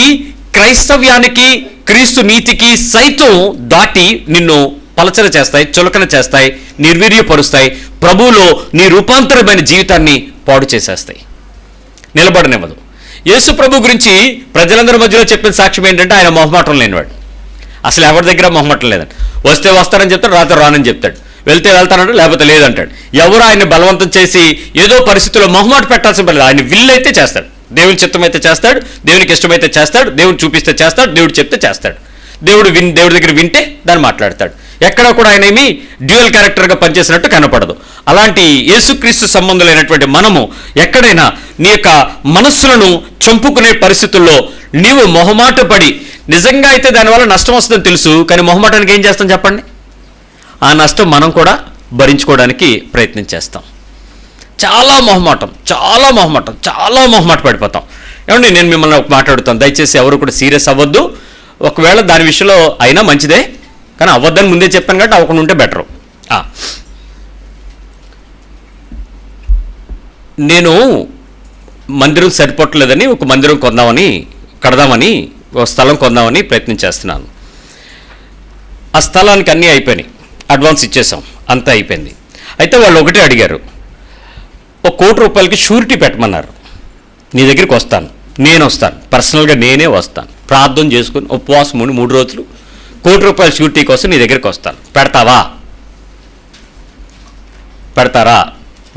A: క్రైస్తవ్యానికి, క్రీస్తు నీతికి సైతం దాటి నిన్ను పలచన చేస్తాయి, చులకన చేస్తాయి, నిర్వీర్యపరుస్తాయి, ప్రభువులో నీ రూపాంతరమైన జీవితాన్ని పాడు చేసేస్తాయి, నిలబడనివ్వదు. యేసు ప్రభు గురించి ప్రజలందరి మధ్యలో చెప్పిన సాక్ష్యం ఏంటంటే ఆయన మొహమాటం లేనివాడు. అసలు ఎవరి దగ్గర మొహమాటం లేదండి. వస్తే వస్తానని చెప్తాడు, రాత్రి రానని చెప్తాడు, వెళ్తే వెళ్తానంటాడు, లేకపోతే లేదంటాడు. ఎవరు ఆయన్ని బలవంతం చేసి ఏదో పరిస్థితుల్లో మొహమాట పెట్టాల్సిన పని లేదు. ఆయన విల్లు అయితే చేస్తాడు, దేవుని చిత్తం అయితే చేస్తాడు, దేవునికి ఇష్టమైతే చేస్తాడు, దేవుడు చూపిస్తే చేస్తాడు, దేవుడు చెప్తే చేస్తాడు, దేవుడి దగ్గర వింటే దాన్ని మాట్లాడతాడు. ఎక్కడ కూడా ఆయన ఏమి డ్యూయల్ క్యారెక్టర్గా పనిచేసినట్టు కనపడదు. అలాంటి యేసుక్రీస్తు సంబంధులైనటువంటి మనము ఎక్కడైనా నీ యొక్క మనస్సులను చంపుకునే పరిస్థితుల్లో నీవు మొహమాట పడి, నిజంగా అయితే దానివల్ల నష్టం వస్తుందని తెలుసు, కానీ మొహమాటానికి ఏం చేస్తాం చెప్పండి? ఆ నష్టం మనం కూడా భరించుకోవడానికి ప్రయత్నం చేస్తాం. చాలా మొహమాట పడిపోతాం. ఏమండి, నేను మిమ్మల్ని ఒక మాట్లాడుతాను, దయచేసి ఎవరు కూడా సీరియస్ అవ్వద్దు. ఒకవేళ దాని విషయంలో అయినా మంచిదే, కానీ అవ్వద్దని ముందే చెప్పాను కాబట్టి అవ్వకుండా ఉంటే బెటరు. నేను మందిరం సరిపోవట్లేదని ఒక మందిరం కడదామని ఒక స్థలం కొందామని ప్రయత్నం చేస్తున్నాను. ఆ స్థలానికి అన్నీ అయిపోయినాయి, అడ్వాన్స్ ఇచ్చేసాం, అంతా అయిపోయింది. అయితే వాళ్ళు ఒకటే అడిగారు, ₹1 కోటి షూరిటీ పెట్టమన్నారు. నీ దగ్గరికి వస్తాను, నేను వస్తాను, పర్సనల్గా నేనే వస్తాను, ప్రార్థన చేసుకుని ఉపవాసం ఉండి 3 రోజులు ₹1 కోటి షూరిటీ కోసం నీ దగ్గరికి వస్తాను, పెడతారా?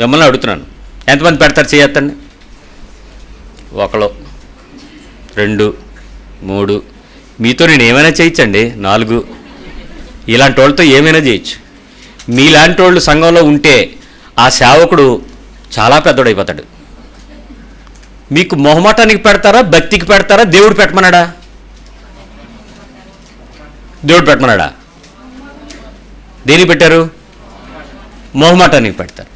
A: మిమ్మల్ని అడుగుతున్నాను, ఎంతమంది పెడతారు? చేయొద్దండి. 1, 2, 3, మీతో నేను ఏమైనా చేయించండి, 4. ఇలాంటి వాళ్ళతో ఏమైనా చేయొచ్చు. మీలాంటి వాళ్ళు సంఘంలో ఉంటే ఆ సేవకుడు చాలా పెద్దోడైపోతాడు. మీకు మొహమాటానికి పెడతారా, భక్తికి పెడతారా, దేవుడు పెట్టమన్నాడా? దేనికి పెట్టారు? మొహమాటానికి పెడతారు.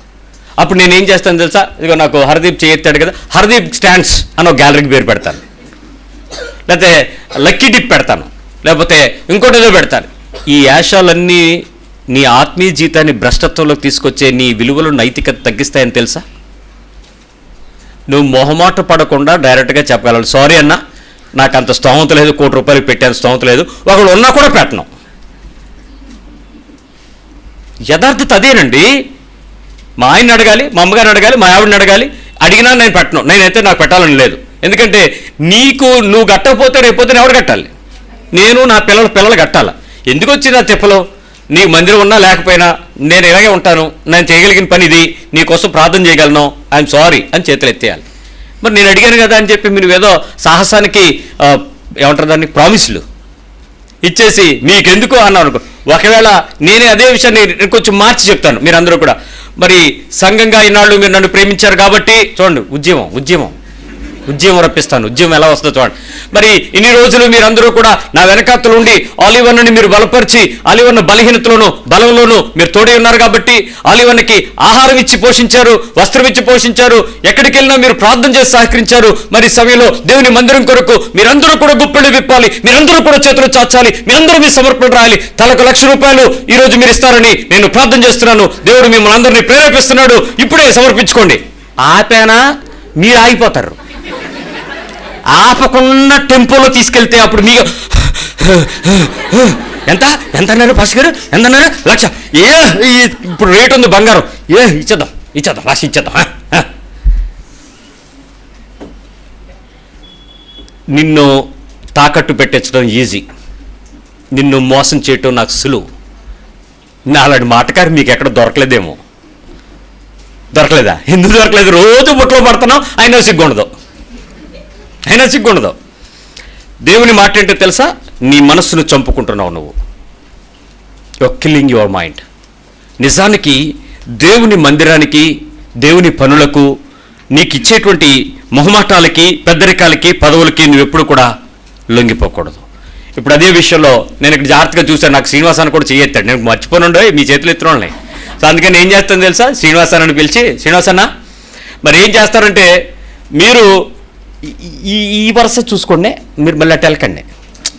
A: అప్పుడు నేనేం చేస్తాను తెలుసా? ఇదిగో నాకు హర్దీప్ చేయెత్తాడు కదా, హర్దీప్ స్టాండ్స్ అని ఒక గ్యాలరీకి పేరు పెడతాను, లేకపోతే లక్కీ డిప్ పెడతాను, లేకపోతే ఇంకోటి ఏదో పెడతాను. ఈ యాషాలన్నీ నీ ఆత్మీయ జీవితాన్ని భ్రష్టత్వంలోకి తీసుకొచ్చే నీ విలువలు, నైతికత తగ్గిస్తాయని తెలుసా? నువ్వు మొహమాట పడకుండా డైరెక్ట్గా చెప్పగలవు, సారీ అన్న, నాకు అంత స్తోమత లేదు, ₹1 కోటి పెట్టాను, స్తోమత లేదు. ఒకడు ఉన్నా కూడా పెట్టను. యథార్థత అదేనండి. మా ఆయన్ని అడగాలి, మా అమ్మగారిని అడగాలి, మా ఆవిడని అడగాలి, అడిగినా నేను పెట్టను. నేనైతే నాకు పెట్టాలని లేదు. ఎందుకంటే నువ్వు కట్టకపోతే రేపొద్దున ఎవరు కట్టాలి? నేను నా పిల్లలు కట్టాలా? ఎందుకు వచ్చింది ఆ తిప్పలో? నీకు మందిరం ఉన్నా లేకపోయినా నేను ఇలాగే ఉంటాను, నేను చేయగలిగిన పని ఇది, నీకోసం ప్రార్థన చేయగలను, ఐఎమ్ సారీ అని చేతులు ఎత్తేయాలి. మరి నేను అడిగాను కదా అని చెప్పి మీరు ఏదో సాహసానికి ఏమంటారు దాన్ని, ప్రామిస్లు ఇచ్చేసి మీకెందుకు అన్నాను అనుకో. ఒకవేళ నేనే అదే విషయాన్ని కొంచెం మార్చి చెప్తాను, మీరందరూ కూడా మరి సంఘంగా ఈనాళ్ళు మీరు నన్ను ప్రేమించారు కాబట్టి చూడండి, ఉద్యమం రప్పిస్తాను. ఉద్యమం ఎలా వస్తుందో చూడండి. మరి ఇన్ని రోజులు మీరందరూ కూడా నా వెనకాతలు ఉండి ఆలివన్నని మీరు బలపరిచి, ఆలివన్న బలహీనతలోను బలంలోనూ మీరు తోడే ఉన్నారు కాబట్టి ఆలివన్నకి ఆహారం ఇచ్చి పోషించారు, వస్త్రం ఇచ్చి పోషించారు, ఎక్కడికి వెళ్ళినా మీరు ప్రార్థన చేసి సహకరించారు. మరి సమయంలో దేవుని మందిరం కొరకు మీరందరూ కూడా గుప్పెళ్ళు విప్పాలి, మీరందరూ కూడా చేతులు చాచాలి, మీరందరూ మీ సమర్పణ రాయాలి. తలకు ₹1,00,000 ఈ రోజు మీరు ఇస్తారని నేను ప్రార్థన చేస్తున్నాను. దేవుడు మిమ్మల్ని అందరినీ ప్రేరేపిస్తున్నాడు, ఇప్పుడే సమర్పించుకోండి. ఆపేనా మీరు ఆగిపోతారు. ఆపకుండా టెంపోలో తీసుకెళ్తే అప్పుడు మీకు ఎంత అన్నారు పాస్ గారు, ఎంత అన్నారు? 1,00,000. ఇప్పుడు రేట్ ఉంది బంగారం, ఇచ్చేద్దాం రాసి ఇచ్చేద్దాం. నిన్ను తాకట్టు పెట్టించడం ఈజీ, నిన్ను మోసం చేయటం నాకు సులువు. అలాంటి మాటకారు మీకు ఎక్కడ దొరకలేదా? ఎందుకు దొరకలేదు? రోజు బుట్టలో పడుతున్నావు, అయినా సిగ్గుండదు. దేవుని మాట ఏంటో తెలుసా? నీ మనస్సును చంపుకుంటున్నావు నువ్వు. Your killing your mind. నిజానికి దేవుని మందిరానికి, దేవుని పనులకు, నీకు ఇచ్చేటువంటి మొహమాటాలకి, పెద్దరికాలకి, పదవులకి నువ్వు ఎప్పుడు కూడా లొంగిపోకూడదు. ఇప్పుడు అదే విషయంలో నేను ఇక్కడ జాగ్రత్తగా చూశాను, నాకు శ్రీనివాసాన్ని కూడా చేయెత్తాడు, నేను మర్చిపోనుండే మీ చేతులు ఎత్తురోళ్ళని. సో అందుకని ఏం చేస్తాను తెలుసా, శ్రీనివాసాన్ని పిలిచి, శ్రీనివాసన్న మరి ఏం చేస్తారంటే మీరు ఈ వరుస చూసుకోండి, మీరు మళ్ళీ అటు వెళ్ళకండి,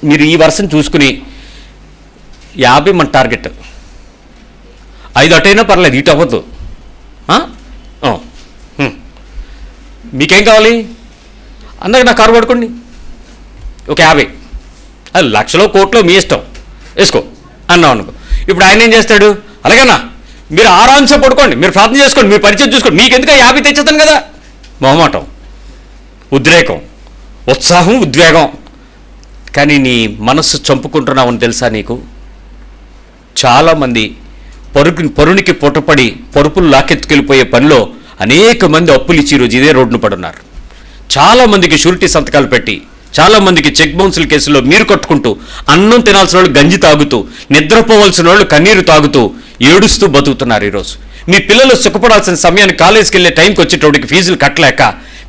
A: మీరు ఈ వరుసను చూసుకుని 50 మన టార్గెట్, 5 అటైనా పర్లేదు, ఇటు అవ్వద్దు. మీకేం కావాలి అందరికి నా కారు పడుకోండి, ఒక 50, అది లక్షలో కోట్లో మీ ఇష్టం వేసుకో అన్నాం అనుకో. ఇప్పుడు ఆయన ఏం చేస్తాడు, అలాగేనా మీరు ఆరాంశం పడుకోండి, మీరు ప్రార్థన చేసుకోండి, మీరు పరిచయం చూసుకోండి, మీకు ఎందుకు 50 తెచ్చేస్తాను కదా. మొహమాటం, ఉద్రేకం, ఉత్సాహం, ఉద్వేగం. కానీ నీ మనస్సు చంపుకుంటున్నావని తెలుసా నీకు? చాలామంది పరునికి పొట్టపడి పరుపులు లాకెత్తుకెళ్ళిపోయే పనిలో అనేక మంది అప్పులు ఇచ్చి ఈరోజు ఇదే రోడ్డును పడున్నారు. చాలామందికి షూరిటీ సంతకాలు పెట్టి, చాలామందికి చెక్ బౌన్సుల కేసులో మీరు కట్టుకుంటూ, అన్నం తినాల్సిన వాళ్ళు గంజి తాగుతూ, నిద్రపోవాల్సిన వాళ్ళు కన్నీరు తాగుతూ, ఏడుస్తూ బతుకుతున్నారు ఈరోజు. మీ పిల్లలు సుఖపడాల్సిన సమయానికి కాలేజీకి వెళ్ళే టైంకి వచ్చేటోడికి ఫీజులు కట్టలేక,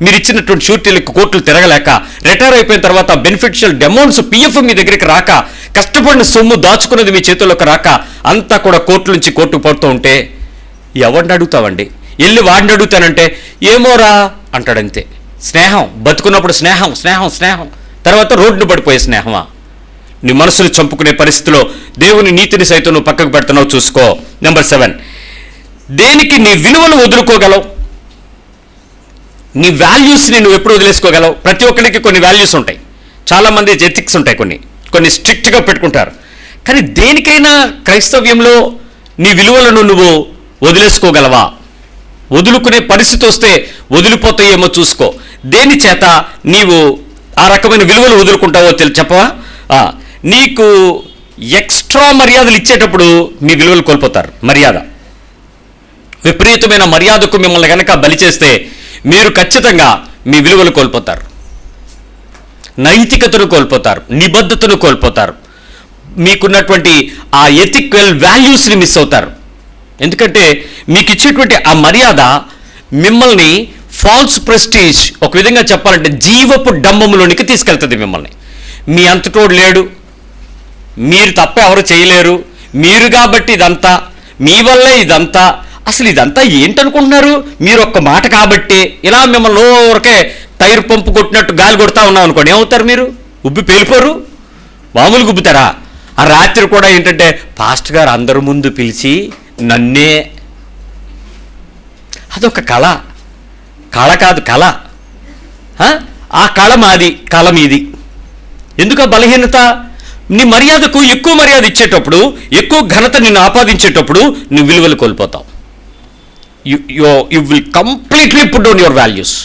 A: మీరు ఇచ్చినటువంటి షూరిటీలకు కోర్టులు తిరగలేక, రిటైర్ అయిపోయిన తర్వాత బెనిఫిషియల్ అమౌంట్స్ పిఎఫ్ మీ దగ్గరికి రాక, కష్టపడిన సొమ్ము దాచుకున్నది మీ చేతుల్లోకి రాక, అంతా కూడా కోర్టు నుంచి కోర్టుకు పడుతూ ఉంటే ఎవరిని అడుగుతావండి? వెళ్ళి వాడిని అడుగుతానంటే ఏమోరా అంటాడంతే. స్నేహం బతుకున్నప్పుడు స్నేహం స్నేహం స్నేహం, తర్వాత రోడ్డును పడిపోయే స్నేహమా? నీ మనసును చంపుకునే పరిస్థితిలో దేవుని నీతిని సైతం నువ్వు పక్కకు పెడుతున్నావు, చూసుకో. నెంబర్ 7, దేనికి నీ విలువను వదులుకోగలవు? నీ వాల్యూస్ని నువ్వు ఎప్పుడు వదిలేసుకోగలవు? ప్రతి ఒక్కరికి కొన్ని వాల్యూస్ ఉంటాయి, చాలామంది ఎథిక్స్ ఉంటాయి, కొన్ని స్ట్రిక్ట్గా పెట్టుకుంటారు. కానీ దేనికైనా క్రైస్తవ్యంలో నీ విలువలను నువ్వు వదిలేసుకోగలవా? వదులుకునే పరిస్థితి వస్తే వదిలిపోతాయేమో చూసుకో. దేని చేత నీవు ఆ రకమైన విలువలు వదులుకుంటావో చెప్పవా? నీకు ఎక్స్ట్రా మర్యాదలు ఇచ్చేటప్పుడు మీ విలువలు కోల్పోతారు. మర్యాద, విపరీతమైన మర్యాదకు మిమ్మల్ని కనుక బలి చేస్తే మీరు ఖచ్చితంగా మీ విలువలు కోల్పోతారు, నైతికతను కోల్పోతారు, నిబద్ధతను కోల్పోతారు, మీకున్నటువంటి ఆ ఎథికల్ వాల్యూస్ని మిస్ అవుతారు. ఎందుకంటే మీకు ఇచ్చేటువంటి ఆ మర్యాద మిమ్మల్ని ఫాల్స్ ప్రెస్టీజ్, ఒక విధంగా చెప్పాలంటే జీవపు డంబములోనికి తీసుకెళ్తుంది మిమ్మల్ని. మీ అంతటోడు లేడు, మీరు తప్ప ఎవరు చేయలేరు, మీరు కాబట్టి ఇదంతా, మీ వల్లే ఇదంతా, అసలు ఇదంతా ఏంటనుకుంటున్నారు మీరు ఒక్క మాట కాబట్టి, ఇలా మిమ్మల్ని ఊరికే టైర్ పంపు కొట్టినట్టు గాలి కొడతా ఉన్నాం అనుకోండి, ఏమవుతారు మీరు? ఉబ్బి పేలిపోరు, మామూలుగా ఉబ్బుతారా? ఆ రాత్రి కూడా ఏంటంటే పాస్టర్ గారు అందరి ముందు పిలిచి నన్నే, అదొక కళ, కళ కాదు కళ. ఆ కళ మాది, కళ మీది. ఎందుకు ఆ బలహీనత? నీ మర్యాదకు ఎక్కువ మర్యాద ఇచ్చేటప్పుడు, ఎక్కువ ఘనత నిన్ను ఆపాదించేటప్పుడు నువ్వు విలువలు కోల్పోతావు. You will completely put down your values.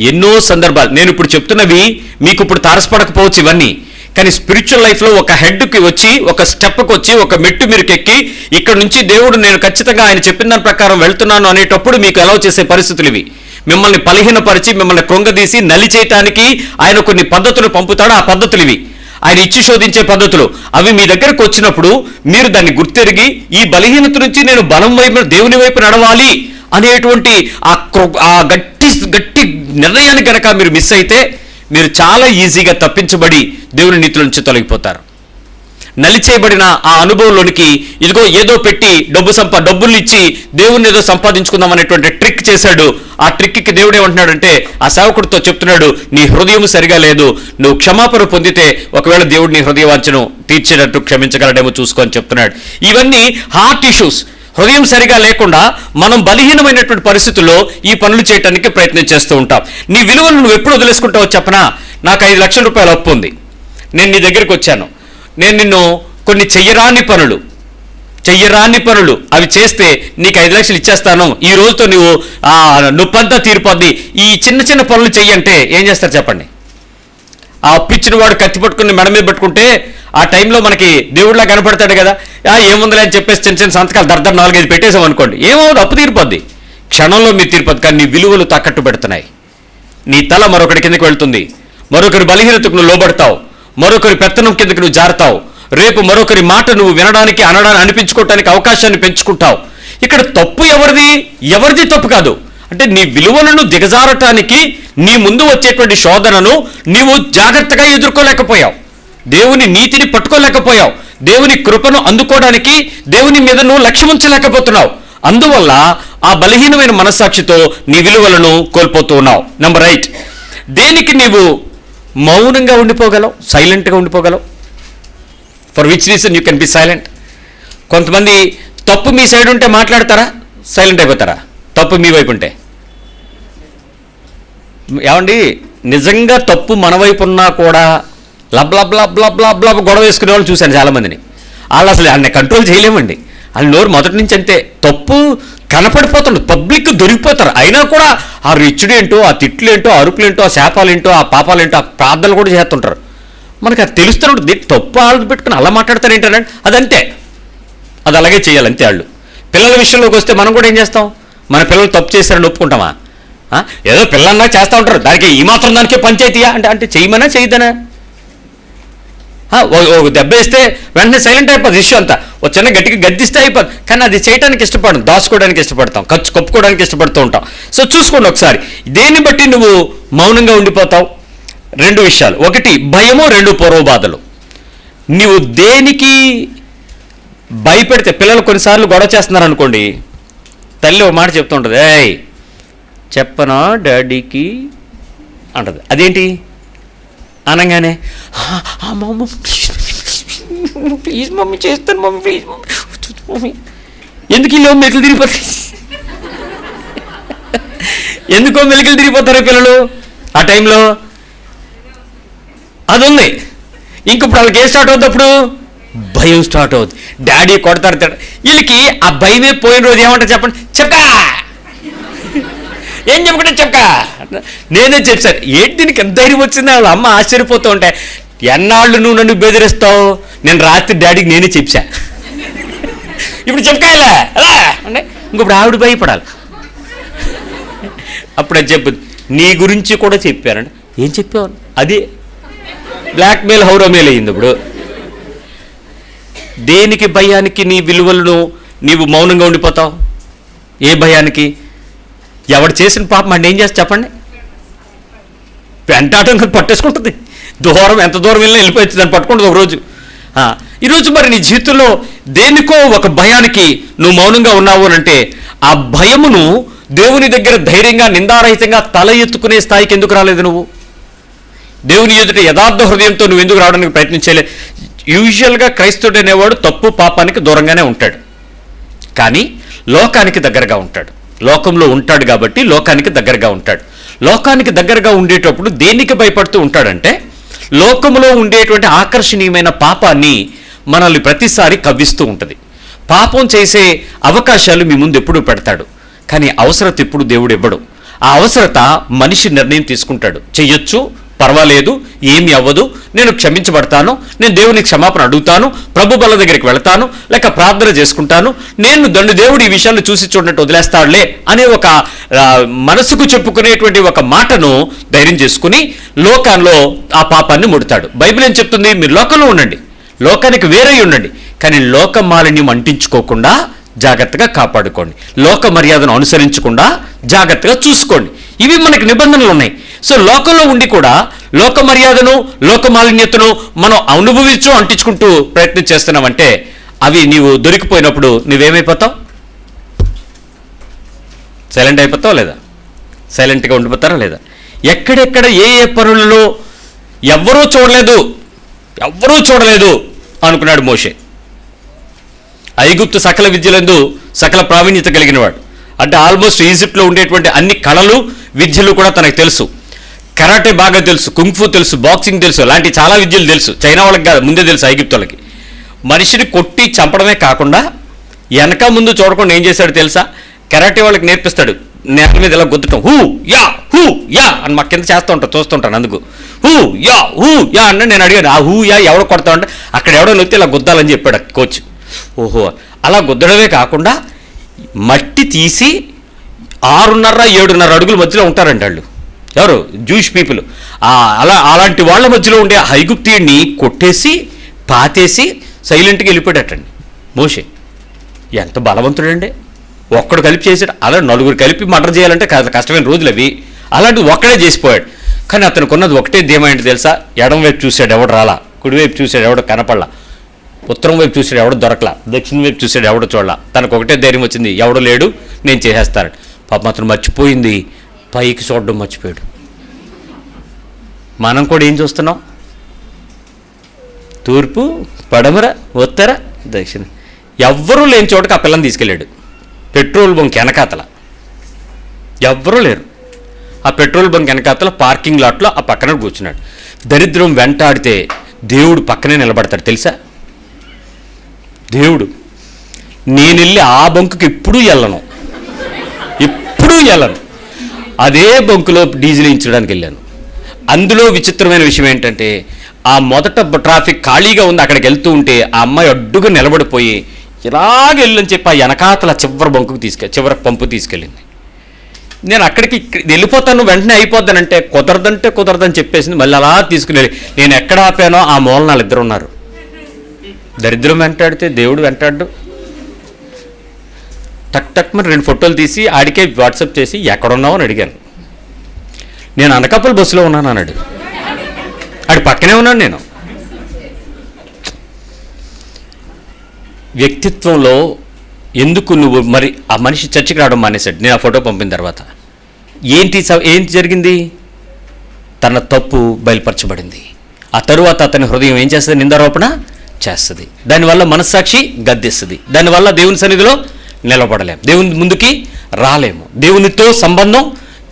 A: ఎన్నో సందర్భాలు నేను ఇప్పుడు చెప్తున్నవి మీకు ఇప్పుడు తారసపడకపోవచ్చు ఇవన్నీ, కానీ స్పిరిచువల్ లైఫ్లో ఒక హెడ్కి వచ్చి, ఒక స్టెప్కి వచ్చి, ఒక మెట్టు మీరుకి ఎక్కి, ఇక్కడ నుంచి దేవుడు నేను ఖచ్చితంగా ఆయన చెప్పిన దాని ప్రకారం వెళ్తున్నాను అనేటప్పుడు మీకు అలౌ చేసే పరిస్థితులు ఇవి. మిమ్మల్ని బలహీనపరిచి, మిమ్మల్ని కృంగదీసి నలి చేయటానికి ఆయన కొన్ని పద్ధతులు పంపుతాడు. ఆ పద్ధతులు ఇవి, ఆయన ఇచ్చి శోధించే పద్ధతులు. అవి మీ దగ్గరకు వచ్చినప్పుడు మీరు దాన్ని గుర్తెరిగి, ఈ బలహీనత నుంచి నేను బలం వైపు, దేవుని వైపు నడవాలి అనేటువంటి ఆ గట్టి నిర్ణయాన్ని కనుక మీరు మిస్ అయితే మీరు చాలా ఈజీగా తప్పించబడి దేవుని నీతిలో నుంచి తొలగిపోతారు. నలిచేయబడిన ఆ అనుభవంలోనికి ఇదిగో ఏదో పెట్టి డబ్బులు ఇచ్చి దేవుణ్ణి ఏదో సంపాదించుకుందాం అనేటువంటి ట్రిక్ చేశాడు. ఆ ట్రిక్కి దేవుడు ఏమంటున్నాడంటే ఆ సేవకుడితో చెప్తున్నాడు, నీ హృదయం సరిగా లేదు, నువ్వు క్షమాపణ పొందితే ఒకవేళ దేవుడు నీ హృదయవాంఛను తీర్చేటట్టు క్షమించగలడేమో చూసుకొని చెప్తున్నాడు. ఇవన్నీ హార్ట్ ఇష్యూస్. హృదయం సరిగా లేకుండా మనం బలహీనమైనటువంటి పరిస్థితుల్లో ఈ పనులు చేయడానికి ప్రయత్నం చేస్తూ ఉంటాం. నీ విలువలు నువ్వు ఎప్పుడు వదిలేసుకుంటావో చెప్పనా? నాకు 5 లక్షల రూపాయలు అప్పు ఉంది, నేను నీ దగ్గరికి వచ్చాను, నేను నిన్ను కొన్ని చెయ్యరాని పనులు అవి చేస్తే నీకు 5 లక్షలు ఇచ్చేస్తాను, ఈ రోజుతో నువ్వు నొప్పంతా తీరిపోద్ది, ఈ చిన్న పనులు చెయ్యంటే ఏం చేస్తారు చెప్పండి? ఆ అప్పిచ్చిన వాడు కత్తి పట్టుకుని మెడ మీద పెట్టుకుంటే ఆ టైంలో మనకి దేవుడిలా కనపడతాడు కదా, ఏముందిలే అని చెప్పేసి చిన్న సంతకాలు 4-5 పెట్టేసాం అనుకోండి, ఏమవుతుంది? అప్పు తీరిపోద్ది, క్షణంలో మీరు తీరిపోద్ది. కానీ నీ విలువలు తాకట్టు పెడుతున్నాయి. నీ తల మరొకటి కిందకి వెళ్తుంది, మరొకరి బలహీనతకు నువ్వు లోబడతావు, మరొకరి పెత్తనం కిందకి నువ్వు జారుతావు, రేపు మరొకరి మాట నువ్వు వినడానికి అనిపించుకోవటానికి అవకాశాన్ని పెంచుకుంటావు. ఇక్కడ తప్పు ఎవరిది తప్పు కాదు. అంటే నీ విలువలను దిగజారటానికి నీ ముందు వచ్చేటువంటి శోధనను నీవు జాగ్రత్తగా ఎదుర్కోలేకపోయావు. దేవుని నీతిని పట్టుకోలేకపోయావు, దేవుని కృపను అందుకోవడానికి దేవుని మీద నువ్వు లక్ష్యం ఉంచలేకపోతున్నావు. అందువల్ల ఆ బలహీనమైన మనస్సాక్షితో నీ విలువలను కోల్పోతూ ఉన్నావు. నెంబర్ 8, దేనికి నీవు మౌనంగా ఉండిపోగలవు, సైలెంట్గా ఉండిపోగలవు? For which reason you can be silent? కొంతమంది తప్పు మీ సైడ్ ఉంటే మాట్లాడతారా, సైలెంట్ అయిపోతారా? తప్పు మీ వైపు ఉంటే ఏమండి, నిజంగా తప్పు మన వైపు ఉన్నా కూడా లబ్ లబ్ లబ్ లబ్ లబ్ లబ్ గొడవ వేసుకునే వాళ్ళు చూశాను చాలామందిని. వాళ్ళు అసలు ఆయన కంట్రోల్ చేయలేమండి. వాళ్ళు నోరు మొదటి నుంచి అంతే, తప్పు కనపడిపోతుండదు, పబ్లిక్ దొరికిపోతారు. అయినా కూడా ఆ రిచ్చుడు ఏంటో, ఆ తిట్లు ఏంటో, ఆ అరుపులేంటో, ఆ శాపాలేంటో, ఆ పాపాలేంటో, ఆ ప్రార్థనలు కూడా చేస్తుంటారు. మనకు అది తెలుస్తున్నప్పుడు తప్పు ఆలోచన పెట్టుకుని అలా మాట్లాడతారు ఏంటంటే అదంతే, అది అలాగే చేయాలి అంతే. వాళ్ళు పిల్లల విషయంలోకి వస్తే మనం కూడా ఏం చేస్తాం? మన పిల్లలు తప్పు చేశారని ఒప్పుకుంటామా? ఏదో పిల్లన్నా చేస్తూ ఉంటారు, దానికి ఈ మాత్రం దానికే పంచాయతీయా అంటే చేయమనా చేయదనా? ఒక దెబ్బ వేస్తే వెంటనే సైలెంట్ అయిపోతుంది ఇష్యూ అంతా, ఒక చిన్న గట్టిగా గద్దిస్తే అయిపోతుంది. కానీ అది చేయడానికి ఇష్టపడడం, దాచుకోవడానికి ఇష్టపడతాం, ఖర్చు కప్పుకోవడానికి ఇష్టపడుతూ ఉంటాం. సో చూసుకోండి ఒకసారి, దేన్ని బట్టి నువ్వు మౌనంగా ఉండిపోతావు? 2 విషయాలు, 1 భయము, 2 పూర్వబాధలు. నీవు దేనికి భయపెడితే, పిల్లలు కొన్నిసార్లు గొడవ చేస్తున్నారు అనుకోండి, తల్లి ఒక మాట చెప్తూ ఉంటుంది, ఏయ్ చెప్పనా డాడీకి అంటది. అదేంటి అనగానే మమ్మీ ప్లీజ్ మమ్మీ చేస్తాను మమ్మీ ప్లీజ్ మమ్మీ. ఎందుకు ఇల్లు మెలికలు తిరిగిపోతాయి? ఎందుకో మెలికలు తిరిగిపోతారు పిల్లలు ఆ టైంలో? అది ఉంది. ఇంకప్పుడు వాళ్ళకి ఏం స్టార్ట్ అవుతుంది? అప్పుడు భయం స్టార్ట్ అవుతుంది. డాడీ కొడతారు. వీళ్ళకి ఆ భయమే పోయిన రోజు ఏమంటారు చెప్పండి? చెప్తా ఏం చెప్పకుండా చెప్తా, నేనే చెప్పాను. ఏంటి దీనికి ఎంత ధైర్యం వచ్చింది? వాళ్ళ అమ్మ ఆశ్చర్యపోతూ ఉంటాయి. ఎన్నాళ్ళు నువ్వు నన్ను బెదిరిస్తావు? నేను రాత్రి డాడీకి నేనే చెప్పా, ఇప్పుడు చెప్పకాయలా అలా అంటే ఇంకొప్పుడు ఆవిడ భయపడాలి. అప్పుడు అది చెప్పు, నీ గురించి కూడా చెప్పానంటే ఏం చెప్పావు? అది బ్లాక్మెయిల్ హౌరమేల్ అయ్యింది. ఇప్పుడు దేనికి భయానికి నీ విలువలను నీవు మౌనంగా ఉండిపోతావు? ఏ భయానికి? ఎవడు చేసిన పాపం అంటే ఏం చేస్తా చెప్పండి? వెంటాటం పట్టేసుకుంటుంది. దూరం ఎంత దూరం వెళ్ళినా వెళ్ళిపోవచ్చు, దాన్ని పట్టుకుంటుంది ఒకరోజు. ఈరోజు మరి నీ జీవితంలో దేనికో ఒక భయానికి నువ్వు మౌనంగా ఉన్నావు అని అంటే, ఆ భయమును దేవుని దగ్గర ధైర్యంగా నిందారహితంగా తల ఎత్తుకునే స్థాయికి ఎందుకు రాలేదు నువ్వు? దేవుని ఎదుట యథార్థ హృదయంతో నువ్వు ఎందుకు రావడానికి ప్రయత్నించలే? యూజువల్గా క్రైస్తవుడు అనేవాడు తప్పు పాపానికి దూరంగానే ఉంటాడు, కానీ లోకానికి దగ్గరగా ఉంటాడు. లోకంలో ఉంటాడు కాబట్టి లోకానికి దగ్గరగా ఉంటాడు. లోకానికి దగ్గరగా ఉండేటప్పుడు దేనికి భయపడుతూ ఉంటాడంటే, లోకంలో ఉండేటువంటి ఆకర్షణీయమైన పాపాన్ని మనల్ని ప్రతిసారి కవ్విస్తూ ఉంటుంది. పాపం చేసే అవకాశాలు మీ ముందు ఎప్పుడూ పెడతాడు, కానీ అవసరత ఎప్పుడు దేవుడు ఇవ్వడు. ఆ అవసరత మనిషి నిర్ణయం తీసుకుంటాడు. చెయ్యొచ్చు, పర్వాలేదు, ఏమి అవ్వదు, నేను క్షమించబడతాను, నేను దేవుని క్షమాపణ అడుగుతాను, ప్రభు బల దగ్గరికి వెళతాను, లేక ప్రార్థన చేసుకుంటాను, నేను దేవుడు ఈ విషయాన్ని చూసి చూడనట్టు వదిలేస్తాడులే అనే ఒక మనసుకు చెప్పుకునేటువంటి ఒక మాటను ధైర్యం చేసుకుని లోకంలో ఆ పాపాన్ని ముడతాడు. బైబిల్ ఏం చెప్తుంది? మీరు లోకంలో ఉండండి, లోకానికి వేరై ఉండండి, కానీ లోక మాలిన్యం అంటించుకోకుండా జాగ్రత్తగా కాపాడుకోండి, లోక మర్యాదను అనుసరించకుండా జాగ్రత్తగా చూసుకోండి. ఇవి మనకి నిబంధనలు ఉన్నాయి. సో లోకంలో ఉండి కూడా లోక మర్యాదను, లోక మాలిన్యతను మనం అనుభవించు అంటించుకుంటూ ప్రయత్నం చేస్తున్నామంటే, అవి నీవు దొరికిపోయినప్పుడు నువ్వేమైపోతావు? సైలెంట్ అయిపోతావు లేదా? సైలెంట్గా ఉండిపోతారా లేదా? ఎక్కడెక్కడ ఏ ఏ పనులలో ఎవ్వరూ చూడలేదు అనుకున్నాడు మోషే. ఐగుప్తు సకల విద్యలందు సకల ప్రావీణ్యత కలిగినవాడు. అంటే ఆల్మోస్ట్ ఈజిప్ట్లో ఉండేటువంటి అన్ని కళలు, విద్యలు కూడా తనకు తెలుసు. కరాటే బాగా తెలుసు, కుంగ్ఫు తెలుసు, బాక్సింగ్ తెలుసు, అలాంటి చాలా విద్యలు తెలుసు. చైనా వాళ్ళకి కాదు, ముందే తెలుసు ఐగుప్తు వాళ్ళకి. మనిషిని కొట్టి చంపడమే కాకుండా వెనక ముందు చూడకుండా ఏం చేశాడు తెలుసా? కరాటే వాళ్ళకి నేర్పిస్తాడు. నేల మీద ఇలా గుద్దటం, హూ యా అని మా కింద చేస్తూ ఉంటాను, చూస్తుంటాను. అందుకు హూ యా అన్న నేను అడిగాను, ఆ హూ యా ఎవడో కొడతా అంటే అక్కడ ఎవడో నొక్కితే ఇలా గుద్దాలని చెప్పాడు కోచ్. ఓహో, అలా గుద్దడమే కాకుండా మట్టి తీసి 6.5-7.5 అడుగుల మధ్యలో ఉంటారండి వాళ్ళు. ఎవరు? Jewish people. అలాంటి వాళ్ళ మధ్యలో ఉండే ఐగుప్తీయుడిని కొట్టేసి పాతేసి సైలెంట్గా వెళ్ళిపోయాడటండి మోషే. ఎంత బలవంతుడండి! ఒక్కడు కలిపి చేసాడు. అలా 4 కలిపి మర్డర్ చేయాలంటే కష్టమైన రోజులు అవి. అలాంటిది ఒక్కడే చేసిపోయాడు. కానీ అతనికి ఉన్నది ఒకటే ధీమైంది తెలుసా? ఎడం వైపు చూశాడు, ఎవడు రాలా. కుడివైపు చూశాడు, ఎవడో కనపడలా. ఉత్తరం వైపు చూశాడు, ఎవడో దొరకలా. దక్షిణ వైపు చూశాడు, ఎవడో చూడలా. తనకు ఒకటే ధైర్యం వచ్చింది, ఎవడో లేడు, నేను చేసేస్తాను. పాప మాత్రం మర్చిపోయింది, పైకి చూడడం మర్చిపోయాడు. మనం కూడా ఏం చూస్తున్నాం? తూర్పు, పడమర, ఉత్తర, దక్షిణ. ఎవ్వరూ లేని చోటకి ఆ పిల్లని తీసుకెళ్ళాడు. పెట్రోల్ బంక్ వెనకాతల ఎవ్వరూ లేరు. ఆ పెట్రోల్ బంక్ వెనకాతల పార్కింగ్ లాట్లో ఆ పక్కన కూర్చున్నాడు. దరిద్రం వెంటాడితే దేవుడు పక్కనే నిలబడతాడు తెలుసా? దేవుడు, నేను వెళ్ళి ఆ బంకుకి ఎప్పుడూ వెళ్ళను. అదే బంకులో డీజిల్ వేయించడానికి వెళ్ళాను. అందులో విచిత్రమైన విషయం ఏంటంటే, ఆ మొదట ట్రాఫిక్ ఖాళీగా ఉంది, అక్కడికి వెళ్తూ ఉంటే ఆ అమ్మాయి అడ్డుగా నిలబడిపోయి ఇలాగ వెళ్ళని చెప్పి ఆ వెనకాతల చివరి పంపు తీసుకెళ్ళింది. నేను అక్కడికి వెళ్ళిపోతాను, వెంటనే అయిపోతానంటే కుదరదని చెప్పేసింది. మళ్ళీ అలా తీసుకుని నేను ఎక్కడ ఆపానో ఆ మూల వాళ్ళిద్దరు ఉన్నారు. దరిద్రం వెంటాడితే దేవుడు వెంటాడు. టక్ మరి 2 ఫోటోలు తీసి ఆడికే వాట్సాప్ చేసి ఎక్కడున్నావు అని అడిగాను. నేను అనకాపల్లి బస్సులో ఉన్నాను అన్నాడు. ఆడి పక్కనే ఉన్నాను నేను. వ్యక్తిత్వంలో ఎందుకు నువ్వు మరి ఆ మనిషి చర్చికి రావడం మానేశాడు. నేను ఆ ఫోటో పంపిన తర్వాత ఏంటి జరిగింది? తన తప్పు బయలుపరచబడింది. ఆ తరువాత అతని హృదయం ఏం చేస్తుంది? నిందారోపణ చేస్తుంది. దానివల్ల మనస్సాక్షి గద్దిస్తుంది. దానివల్ల దేవుని సన్నిధిలో నిలబడలేము, దేవుని ముందుకి రాలేము, దేవునితో సంబంధం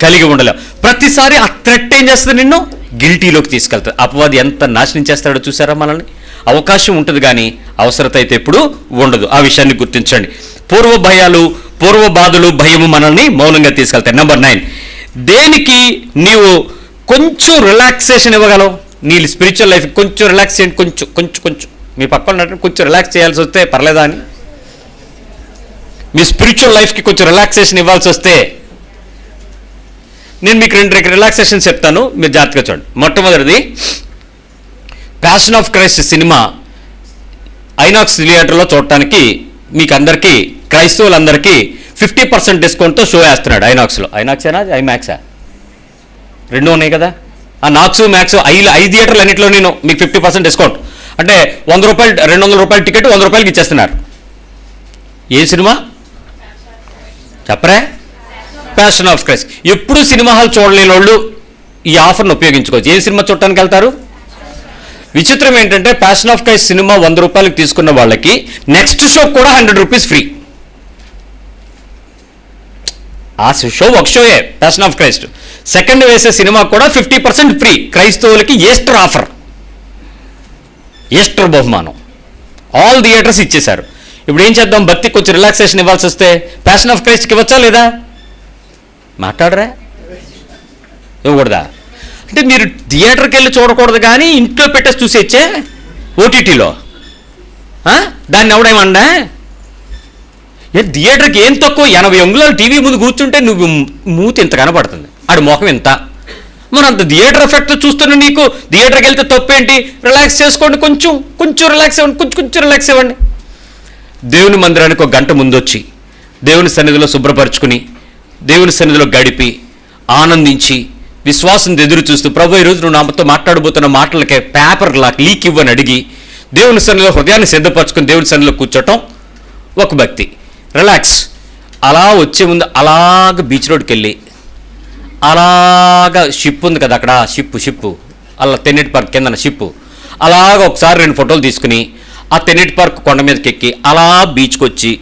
A: కలిగి ఉండలేము. ప్రతిసారి ఆ థ్రెట్ ఏం చేస్తుంది? నిన్ను గిల్టీలోకి తీసుకెళ్తుంది. అపవాది ఎంత నాశనం చేస్తాడో చూసారా మనల్ని? అవకాశం ఉంటుంది కానీ అవసరత అయితే ఎప్పుడు ఉండదు. ఆ విషయాన్ని గుర్తించండి. పూర్వ భయాలు, పూర్వ బాధలు, భయము మనల్ని మౌనంగా తీసుకెళ్తాయి. నెంబర్ 9, దేనికి నీవు కొంచెం రిలాక్సేషన్ ఇవ్వగలవు? నీ స్పిరిచువల్ లైఫ్ కొంచెం రిలాక్సేషన్, కొంచెం మీ పక్కన కొంచెం రిలాక్స్ చేయాల్సి వస్తే పర్లేదా అని, మీ స్పిరిచువల్ లైఫ్కి కొంచెం రిలాక్సేషన్ ఇవ్వాల్సి వస్తే నేను మీకు 2 రిలాక్సేషన్ చెప్తాను, మీరు జాగ్రత్తగా చూడండి. మొట్టమొదటిది, passion of Christ cinema INOX థియేటర్లో చూడటానికి మీకు అందరికీ, క్రైస్తవులందరికీ 50% డిస్కౌంట్తో షో వేస్తున్నాడు ఐనాక్స్లో. ఐనాక్సేనా ఐమాక్సా? 2 ఉన్నాయి కదా. ఆ నాక్స్ మ్యాక్స్ 5 థియేటర్లు అన్నింటిలో నేను మీకు 50% డిస్కౌంట్ అంటే 100 రూపాయలు, 200 రూపాయల టికెట్ 100 రూపాయలకి ఇచ్చేస్తున్నారు. ఏ సినిమా చెప్పరా? Passion of Christ. ఎప్పుడు సినిమా హాల్ చూడలేని వాళ్ళు ఈ ఆఫర్ను ఉపయోగించుకోవచ్చు. ఏ సినిమా చూడటానికి వెళ్తారు? విచిత్రం ఏంటంటే ప్యాషన్ ఆఫ్ క్రైస్ట్ సినిమా 100 రూపాయలకి తీసుకున్న వాళ్ళకి నెక్స్ట్ షో కూడా 100 రూపీస్ ఫ్రీ. ఆ షో ఒక షోయే ప్యాషన్ ఆఫ్ క్రైస్ట్. సెకండ్ వేసే సినిమా కూడా 50% ఫ్రీ. క్రైస్తవులకి ఈస్టర్ ఆఫర్, ఈస్టర్ బహుమానం. ఆల్ థియేటర్స్ ఇచ్చేశారు. ఇప్పుడు ఏం చేద్దాం? భక్తికి కొంచెం రిలాక్సేషన్ ఇవ్వాల్సి వస్తే ప్యాషన్ ఆఫ్ క్రైస్ట్కి ఇవ్వచ్చా లేదా? మాట్లాడరా? ఇవ్వకూడదా? అంటే మీరు థియేటర్కి వెళ్ళి చూడకూడదు కానీ ఇంట్లో పెట్టేసి చూసేచ్చే ఓటీటీలో. దాన్ని ఎవడేమన్నా థియేటర్కి ఏం తక్కువ? 80 అంగుళాలు టీవీ ముందు కూర్చుంటే నువ్వు మూతి ఇంత కనపడుతుంది, ఆడి మొఖం ఇంత. మరి అంత థియేటర్ ఎఫెక్ట్ చూస్తున్నా నీకు థియేటర్కి వెళ్తే తప్పేంటి? రిలాక్స్ చేసుకోండి, కొంచెం రిలాక్స్ ఇవ్వండి, కొంచెం రిలాక్స్ ఇవ్వండి. దేవుని మందిరానికి 1 గంట ముందొచ్చి దేవుని సన్నిధిలో శుభ్రపరచుకుని దేవుని సన్నిధిలో గడిపి ఆనందించి విశ్వాసం ఎదురు చూస్తూ, ప్రభు ఈరోజు నువ్వు నాతో మాట్లాడబోతున్న మాటలకే పేపర్ లీక్ ఇవ్వని అడిగి దేవుని సన్నిధిలో హృదయాన్ని సిద్ధపరచుకుని దేవుని సన్నిధిలో కూర్చోటం ఒక భక్తి. రిలాక్స్. అలా వచ్చే ముందు అలాగ బీచ్ రోడ్కి వెళ్ళి అలాగా షిప్ ఉంది కదా అక్కడ, షిప్పు అలా తెన్నేటి పార్క్ కిందన షిప్పు, అలాగ ఒకసారి 2 ఫోటోలు తీసుకుని ఆ తెన్నేటి పార్క్ కొండ మీదకి ఎక్కి అలా బీచ్కి వచ్చి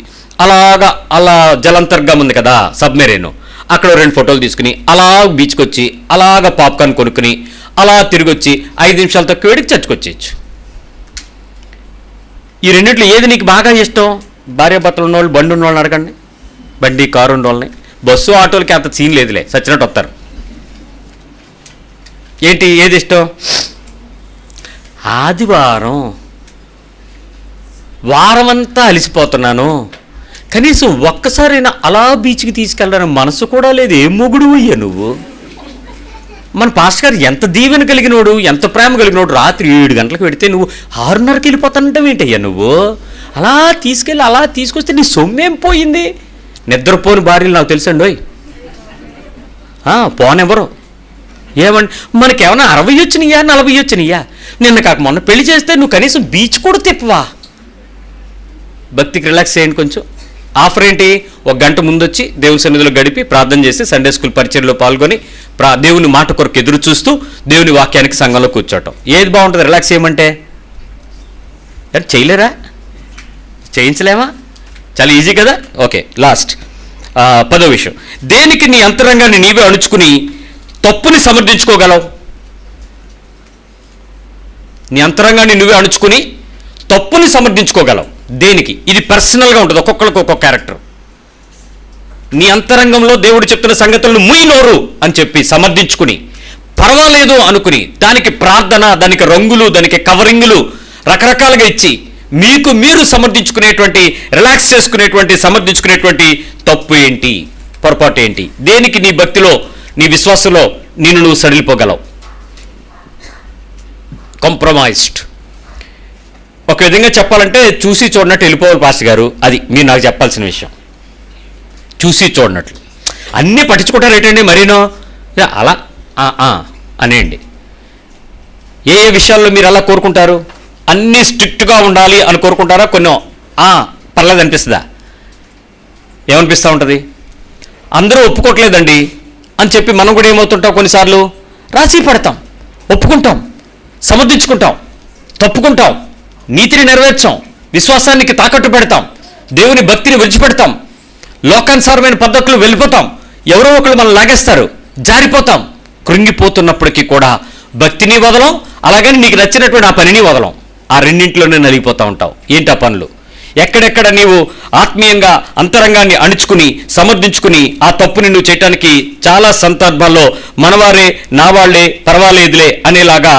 A: అలా జలంతర్గం ఉంది కదా సబ్మెరీన్, అక్కడ 2 ఫోటోలు తీసుకుని అలా బీచ్కి వచ్చి అలాగ పాప్కార్న్ కొనుక్కుని అలా తిరిగి వచ్చి 5 నిమిషాలతో వేడికి చచ్చుకొచ్చేయచ్చు. ఈ రెండింటిలో ఏది నీకు బాగా ఇష్టం? భార్యాభర్తలు ఉన్నవాళ్ళు, బండి ఉన్నవాళ్ళని అడగండి. బండి కారు ఉన్నవాళ్ళని. బస్సు ఆటోలకి అంత సీన్ లేదులే, సచ్చినట్టు వస్తారు. ఏది ఇష్టం? ఆదివారం వారమంతా అలిసిపోతున్నాను, కనీసం ఒక్కసారైనా అలా బీచ్కి తీసుకెళ్ళడానికి మనసు కూడా లేదు. ఏం మొగుడు అయ్యా నువ్వు? మన పాస్టర్ గారు ఎంత దీవెన కలిగినోడు, ఎంత ప్రేమ కలిగినోడు. రాత్రి 7 గంటలకు పెడితే నువ్వు 6:30కి వెళ్ళిపోతానంటావు ఏంటయ్యా నువ్వు? అలా తీసుకెళ్ళి అలా తీసుకొస్తే నీ సొమ్మేం పోయింది? నిద్రపోని భార్యలు నాకు తెలుసండి. పోనెవరు ఏమండి? మనకేమన్నా 60 వచ్చినాయా 40 వచ్చినాయా? నిన్న కాక మొన్న పెళ్లి చేస్తే నువ్వు కనీసం బీచ్ కూడా తిప్పవా? భక్తికి రిలాక్స్ చేయండి కొంచెం. ఆఫర్ ఏంటి? 1 గంట ముందు వచ్చి దేవుని సన్నిధిలో గడిపి ప్రార్థన చేసి సండే స్కూల్ పరిచర్లో పాల్గొని దేవుని మాట కొరకు ఎదురు చూస్తూ దేవుని వాక్యానికి సంఘంలో కూర్చోవటం. ఏది బాగుంటుంది రిలాక్స్ చేయమంటే? చేయలేరా? చేయించలేమా? చాలా ఈజీ కదా. ఓకే, లాస్ట్ 10వ విషయం. దేనికి నీ అంతరంగాన్ని నీవే అణుచుకుని తప్పుని సమర్థించుకోగలవు? నీ అంతరంగాన్ని నువ్వే అణుచుకుని తప్పుని సమర్థించుకోగలవు. దేనికి? ఇది పర్సనల్గా ఉంటుంది, ఒక్కొక్కరికి ఒక్కొక్క క్యారెక్టర్. నీ అంతరంగంలో దేవుడు చెప్తున్న సంగతులను ముయ్యనోరు అని చెప్పి సమర్థించుకుని పర్వాలేదు అనుకుని దానికి ప్రార్థన, దానికి రంగులు, దానికి కవరింగులు రకరకాలుగా ఇచ్చి మీకు మీరు సమర్థించుకునేటువంటి, రిలాక్స్ చేసుకునేటువంటి, సమర్థించుకునేటువంటి తప్పు ఏంటి, పొరపాటు ఏంటి? దేనికి నీ భక్తిలో, నీ విశ్వాసంలో నువ్వు సడిలిపోగలవు? కాంప్రమైజ్డ్. ఒక విధంగా చెప్పాలంటే చూసి చూడనట్టు వెళ్ళిపోవాలి పాస్టర్ గారు. అది మీరు నాకు చెప్పాల్సిన విషయం. చూసి చూడనట్లు అన్నీ పట్టించుకుంటారు ఏంటండి మరీనో? అలా అనేయండి. ఏ విషయాల్లో మీరు అలా కోరుకుంటారు? అన్నీ స్ట్రిక్ట్గా ఉండాలి అని కోరుకుంటారా? కొన్ని పర్లేదు అనిపిస్తుందా? ఏమనిపిస్తూ ఉంటుంది? అందరూ ఒప్పుకోవట్లేదండి అని చెప్పి మనం కూడా ఏమవుతుంటాం, కొన్నిసార్లు రాజీ పడతాం, ఒప్పుకుంటాం, సమర్థించుకుంటాం, తప్పుకుంటాం, నీతిని నెరవేర్చాం, విశ్వాసానికి తాకట్టు పెడతాం, దేవుని భక్తిని విడిచిపెడతాం, లోకానుసారమైన పద్ధతులు వెళ్ళిపోతాం, ఎవరో ఒకరు మనం లాగేస్తారు, జారిపోతాం. కృంగిపోతున్నప్పటికీ కూడా భక్తిని వదలం, అలాగని నీకు నచ్చినటువంటి ఆ పనిని వదలం. ఆ రెండింటిలోనే నలిగిపోతూ ఉంటావు. ఏంటి ఆ పనులు? ఎక్కడెక్కడ నీవు ఆత్మీయంగా అంతరంగాన్ని అణుచుకుని సమర్థించుకుని ఆ తప్పుని నువ్వు చేయటానికి చాలా సందర్భాల్లో మనవారే, నా వాళ్లే, పర్వాలేదులే అనేలాగా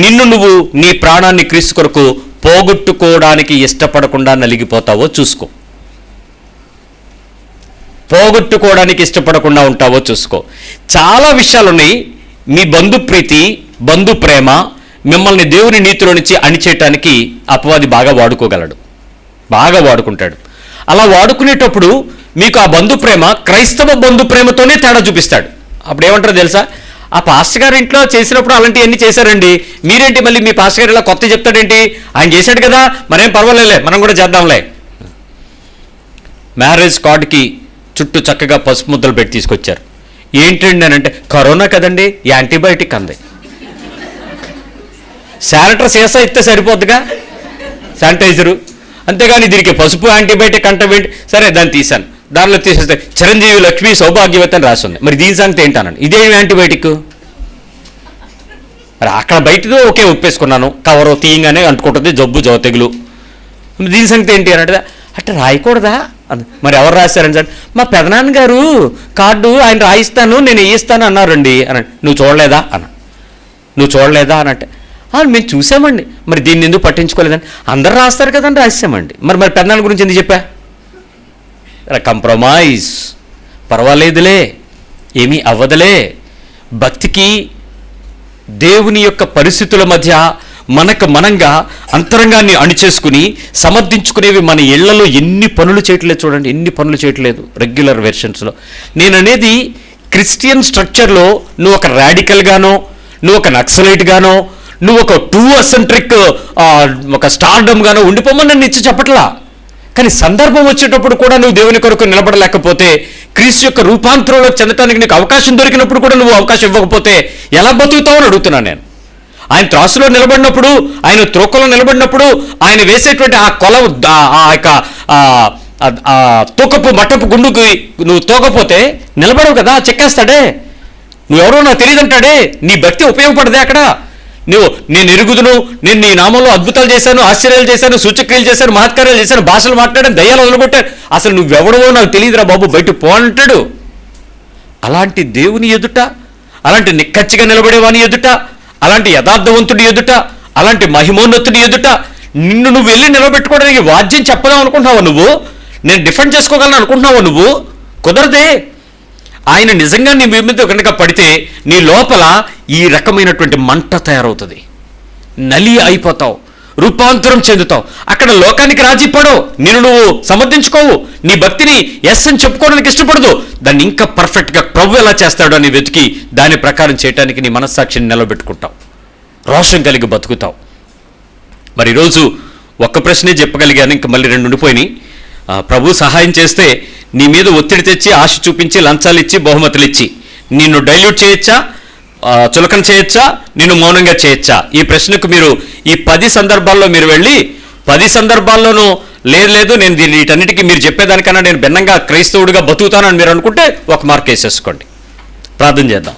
A: నిన్ను నువ్వు నీ ప్రాణాన్ని క్రీస్తు కొరకు పోగొట్టుకోవడానికి ఇష్టపడకుండా నలిగిపోతావో చూసుకో. పోగొట్టుకోవడానికి ఇష్టపడకుండా ఉంటావో చూసుకో. చాలా విషయాలు ఉన్నాయి. మీ బంధు ప్రీతి, బంధు ప్రేమ మిమ్మల్ని దేవుని నీతిలో నుంచి అణిచేయటానికి అపవాది బాగా వాడుకోగలడు, బాగా వాడుకుంటాడు. అలా వాడుకునేటప్పుడు మీకు ఆ బంధు ప్రేమ క్రైస్తవ బంధు ప్రేమతోనే తేడా చూపిస్తాడు. అప్పుడు ఏమంటారో తెలుసా? ఆ పాస్టర్ గారి ఇంట్లో చేసినప్పుడు అలాంటివన్నీ చేశారండి, మీరేంటి మళ్ళీ మీ పాస్టర్ గారు ఇలా కొత్త చెప్తాడేంటి? ఆయన చేశాడు కదా, మరేం పర్వాలేలే, మనం కూడా చేద్దాంలే. మ్యారేజ్ కార్డుకి చుట్టూ చక్కగా పసుపు ముద్దలు పెట్టి తీసుకొచ్చారు. ఏంటండి అని అంటే, కరోనా కదండి, యాంటీబయాటిక్ అంది. శానిటైజర్ సీసా ఇస్తే సరిపోద్దుగా, శానిటైజరు. అంతేగాని దీనికి పసుపు యాంటీబయాటిక్ అంటవేంటి? సరే దాన్ని తీశాను, దానిలో తీసేస్తే చిరంజీవి లక్ష్మి సౌభాగ్యవతి అని రాస్తుంది. మరి దీని సంగతి ఏంటన్నాను, ఇదేమి యాంటీబయాటిక్? మరి అక్కడ బయటదో ఓకే ఒప్పేసుకున్నాను, కవరు తీయంగానే అంటుకుంటుంది జబ్బు తెగులు. దీని సంగతి ఏంటి అని అంటే, అట్లా రాయకూడదా? మరి ఎవరు రాశారని సార్, మా పెదనాన్నగారు కార్డు ఆయన రాయిస్తాను, నేను వేయిస్తాను అన్నారండి అని. నువ్వు చూడలేదా అన్న, నువ్వు చూడలేదా అని అంటే, మేము చూసామండి, మరి దీన్ని ఎందుకు పట్టించుకోలేదని. అందరు రాస్తారు కదండి, రాసామండి. మరి పెదనాన్న గురించి ఎందుకు చెప్పా? కంప్రమైజ్, పర్వాలేదులే, ఏమీ అవ్వదులే. భక్తికి దేవుని యొక్క పరిస్థితుల మధ్య మనకు మనంగా అంతరంగాన్ని అణిచేసుకుని సమర్థించుకునేవి మన ఇళ్లలో ఎన్ని పనులు చేయట్లేదు చూడండి, ఎన్ని పనులు చేయట్లేదు రెగ్యులర్ వెర్షన్స్లో. నేననేది క్రిస్టియన్ స్ట్రక్చర్లో నువ్వు ఒక రాడికల్గానో, నువ్వు ఒక నక్సలైట్గానో, నువ్వు ఒక టూ అసెంట్రిక్ ఒక స్టార్డమ్ గానో ఉండిపోమని నన్ను ఇచ్చి చెప్పట్లా. కానీ సందర్భం వచ్చేటప్పుడు కూడా నువ్వు దేవుని కొరకు నిలబడలేకపోతే, క్రీస్తు యొక్క రూపాంతరంలో చెందటానికి నీకు అవకాశం దొరికినప్పుడు కూడా నువ్వు అవకాశం ఇవ్వకపోతే ఎలా బతుకుతావు అని అడుగుతున్నాను నేను. ఆయన త్రాసులో నిలబడినప్పుడు, ఆయన త్రోకలో నిలబడినప్పుడు, ఆయన వేసేటువంటి ఆ కొలవు, ఆ యొక్క తూకపు మట్టపు గుండుకి నువ్వు తోకపోతే నిలబడవు కదా, చెక్కేస్తాడే. నువ్వెవరో నాకు తెలియదంటాడే. నీ భక్తి ఉపయోగపడదే అక్కడ. నేను ఎరుగుదును, నేను నీ నామంలో అద్భుతాలు చేశాను, ఆశ్చర్యాలు చేశాను, సూచక్రియలు చేశాను, మహత్కార్యాలు చేశాను, భాషలు మాట్లాడాను, దయ్యాలు వదిలిపెట్టాను, అసలు నువ్వెవడవో నాకు తెలియదురా బాబు, బయట పో అంటాడు. అలాంటి దేవుని ఎదుట, అలాంటి నిక్కచ్చిగా నిలబడేవాని ఎదుట, అలాంటి యథార్థవంతుడి ఎదుట, అలాంటి మహిమోన్నతుడి ఎదుట నిన్ను నువ్వు వెళ్ళి నిలబెట్టుకోవడానికి వాద్యం చెప్పలేము అనుకుంటున్నావా నువ్వు? నేను డిఫెండ్ చేసుకోగలను అనుకుంటున్నావా నువ్వు? కుదరదే. ఆయన నిజంగా నీ మీద కనుక పడితే నీ లోపల ఈ రకమైనటువంటి మంట తయారవుతుంది, నలి అయిపోతావు, రూపాంతరం చెందుతావు. అక్కడ లోకానికి రాజీ పడవు, నువ్వు సమర్థించుకోవు, నీ భక్తిని ఎస్ అని చెప్పుకోవడానికి ఇష్టపడదు. దాన్ని ఇంకా పర్ఫెక్ట్గా ప్రభు ఎలా చేస్తాడు అని వెతికి దాని ప్రకారం చేయడానికి నీ మనస్సాక్షిని నిలబెట్టుకుంటావు. రోషం కలిగి బతుకుతావు. మరి ఈరోజు ఒక్క ప్రశ్నే చెప్పగలిగాను, ఇంకా మళ్ళీ 2 ఉండిపోయినాయి. ప్రభు సహాయం చేస్తే నీ మీద ఒత్తిడి తెచ్చి, ఆశ చూపించి, లంచాలు ఇచ్చి, బహుమతులు ఇచ్చి నిన్ను డైల్యూట్ చేయొచ్చా, చులకన చేయొచ్చా, నిన్ను మౌనంగా చేయొచ్చా? ఈ ప్రశ్నకు మీరు ఈ 10 సందర్భాల్లో మీరు వెళ్ళి 10 సందర్భాల్లోనూ లేదు నేను వీటన్నిటికీ మీరు చెప్పేదానికన్నా నేను భిన్నంగా క్రైస్తవుడిగా బతుకుతానని మీరు అనుకుంటే 1 మార్క్ వేసేసుకోండి. ప్రార్థన చేద్దాం.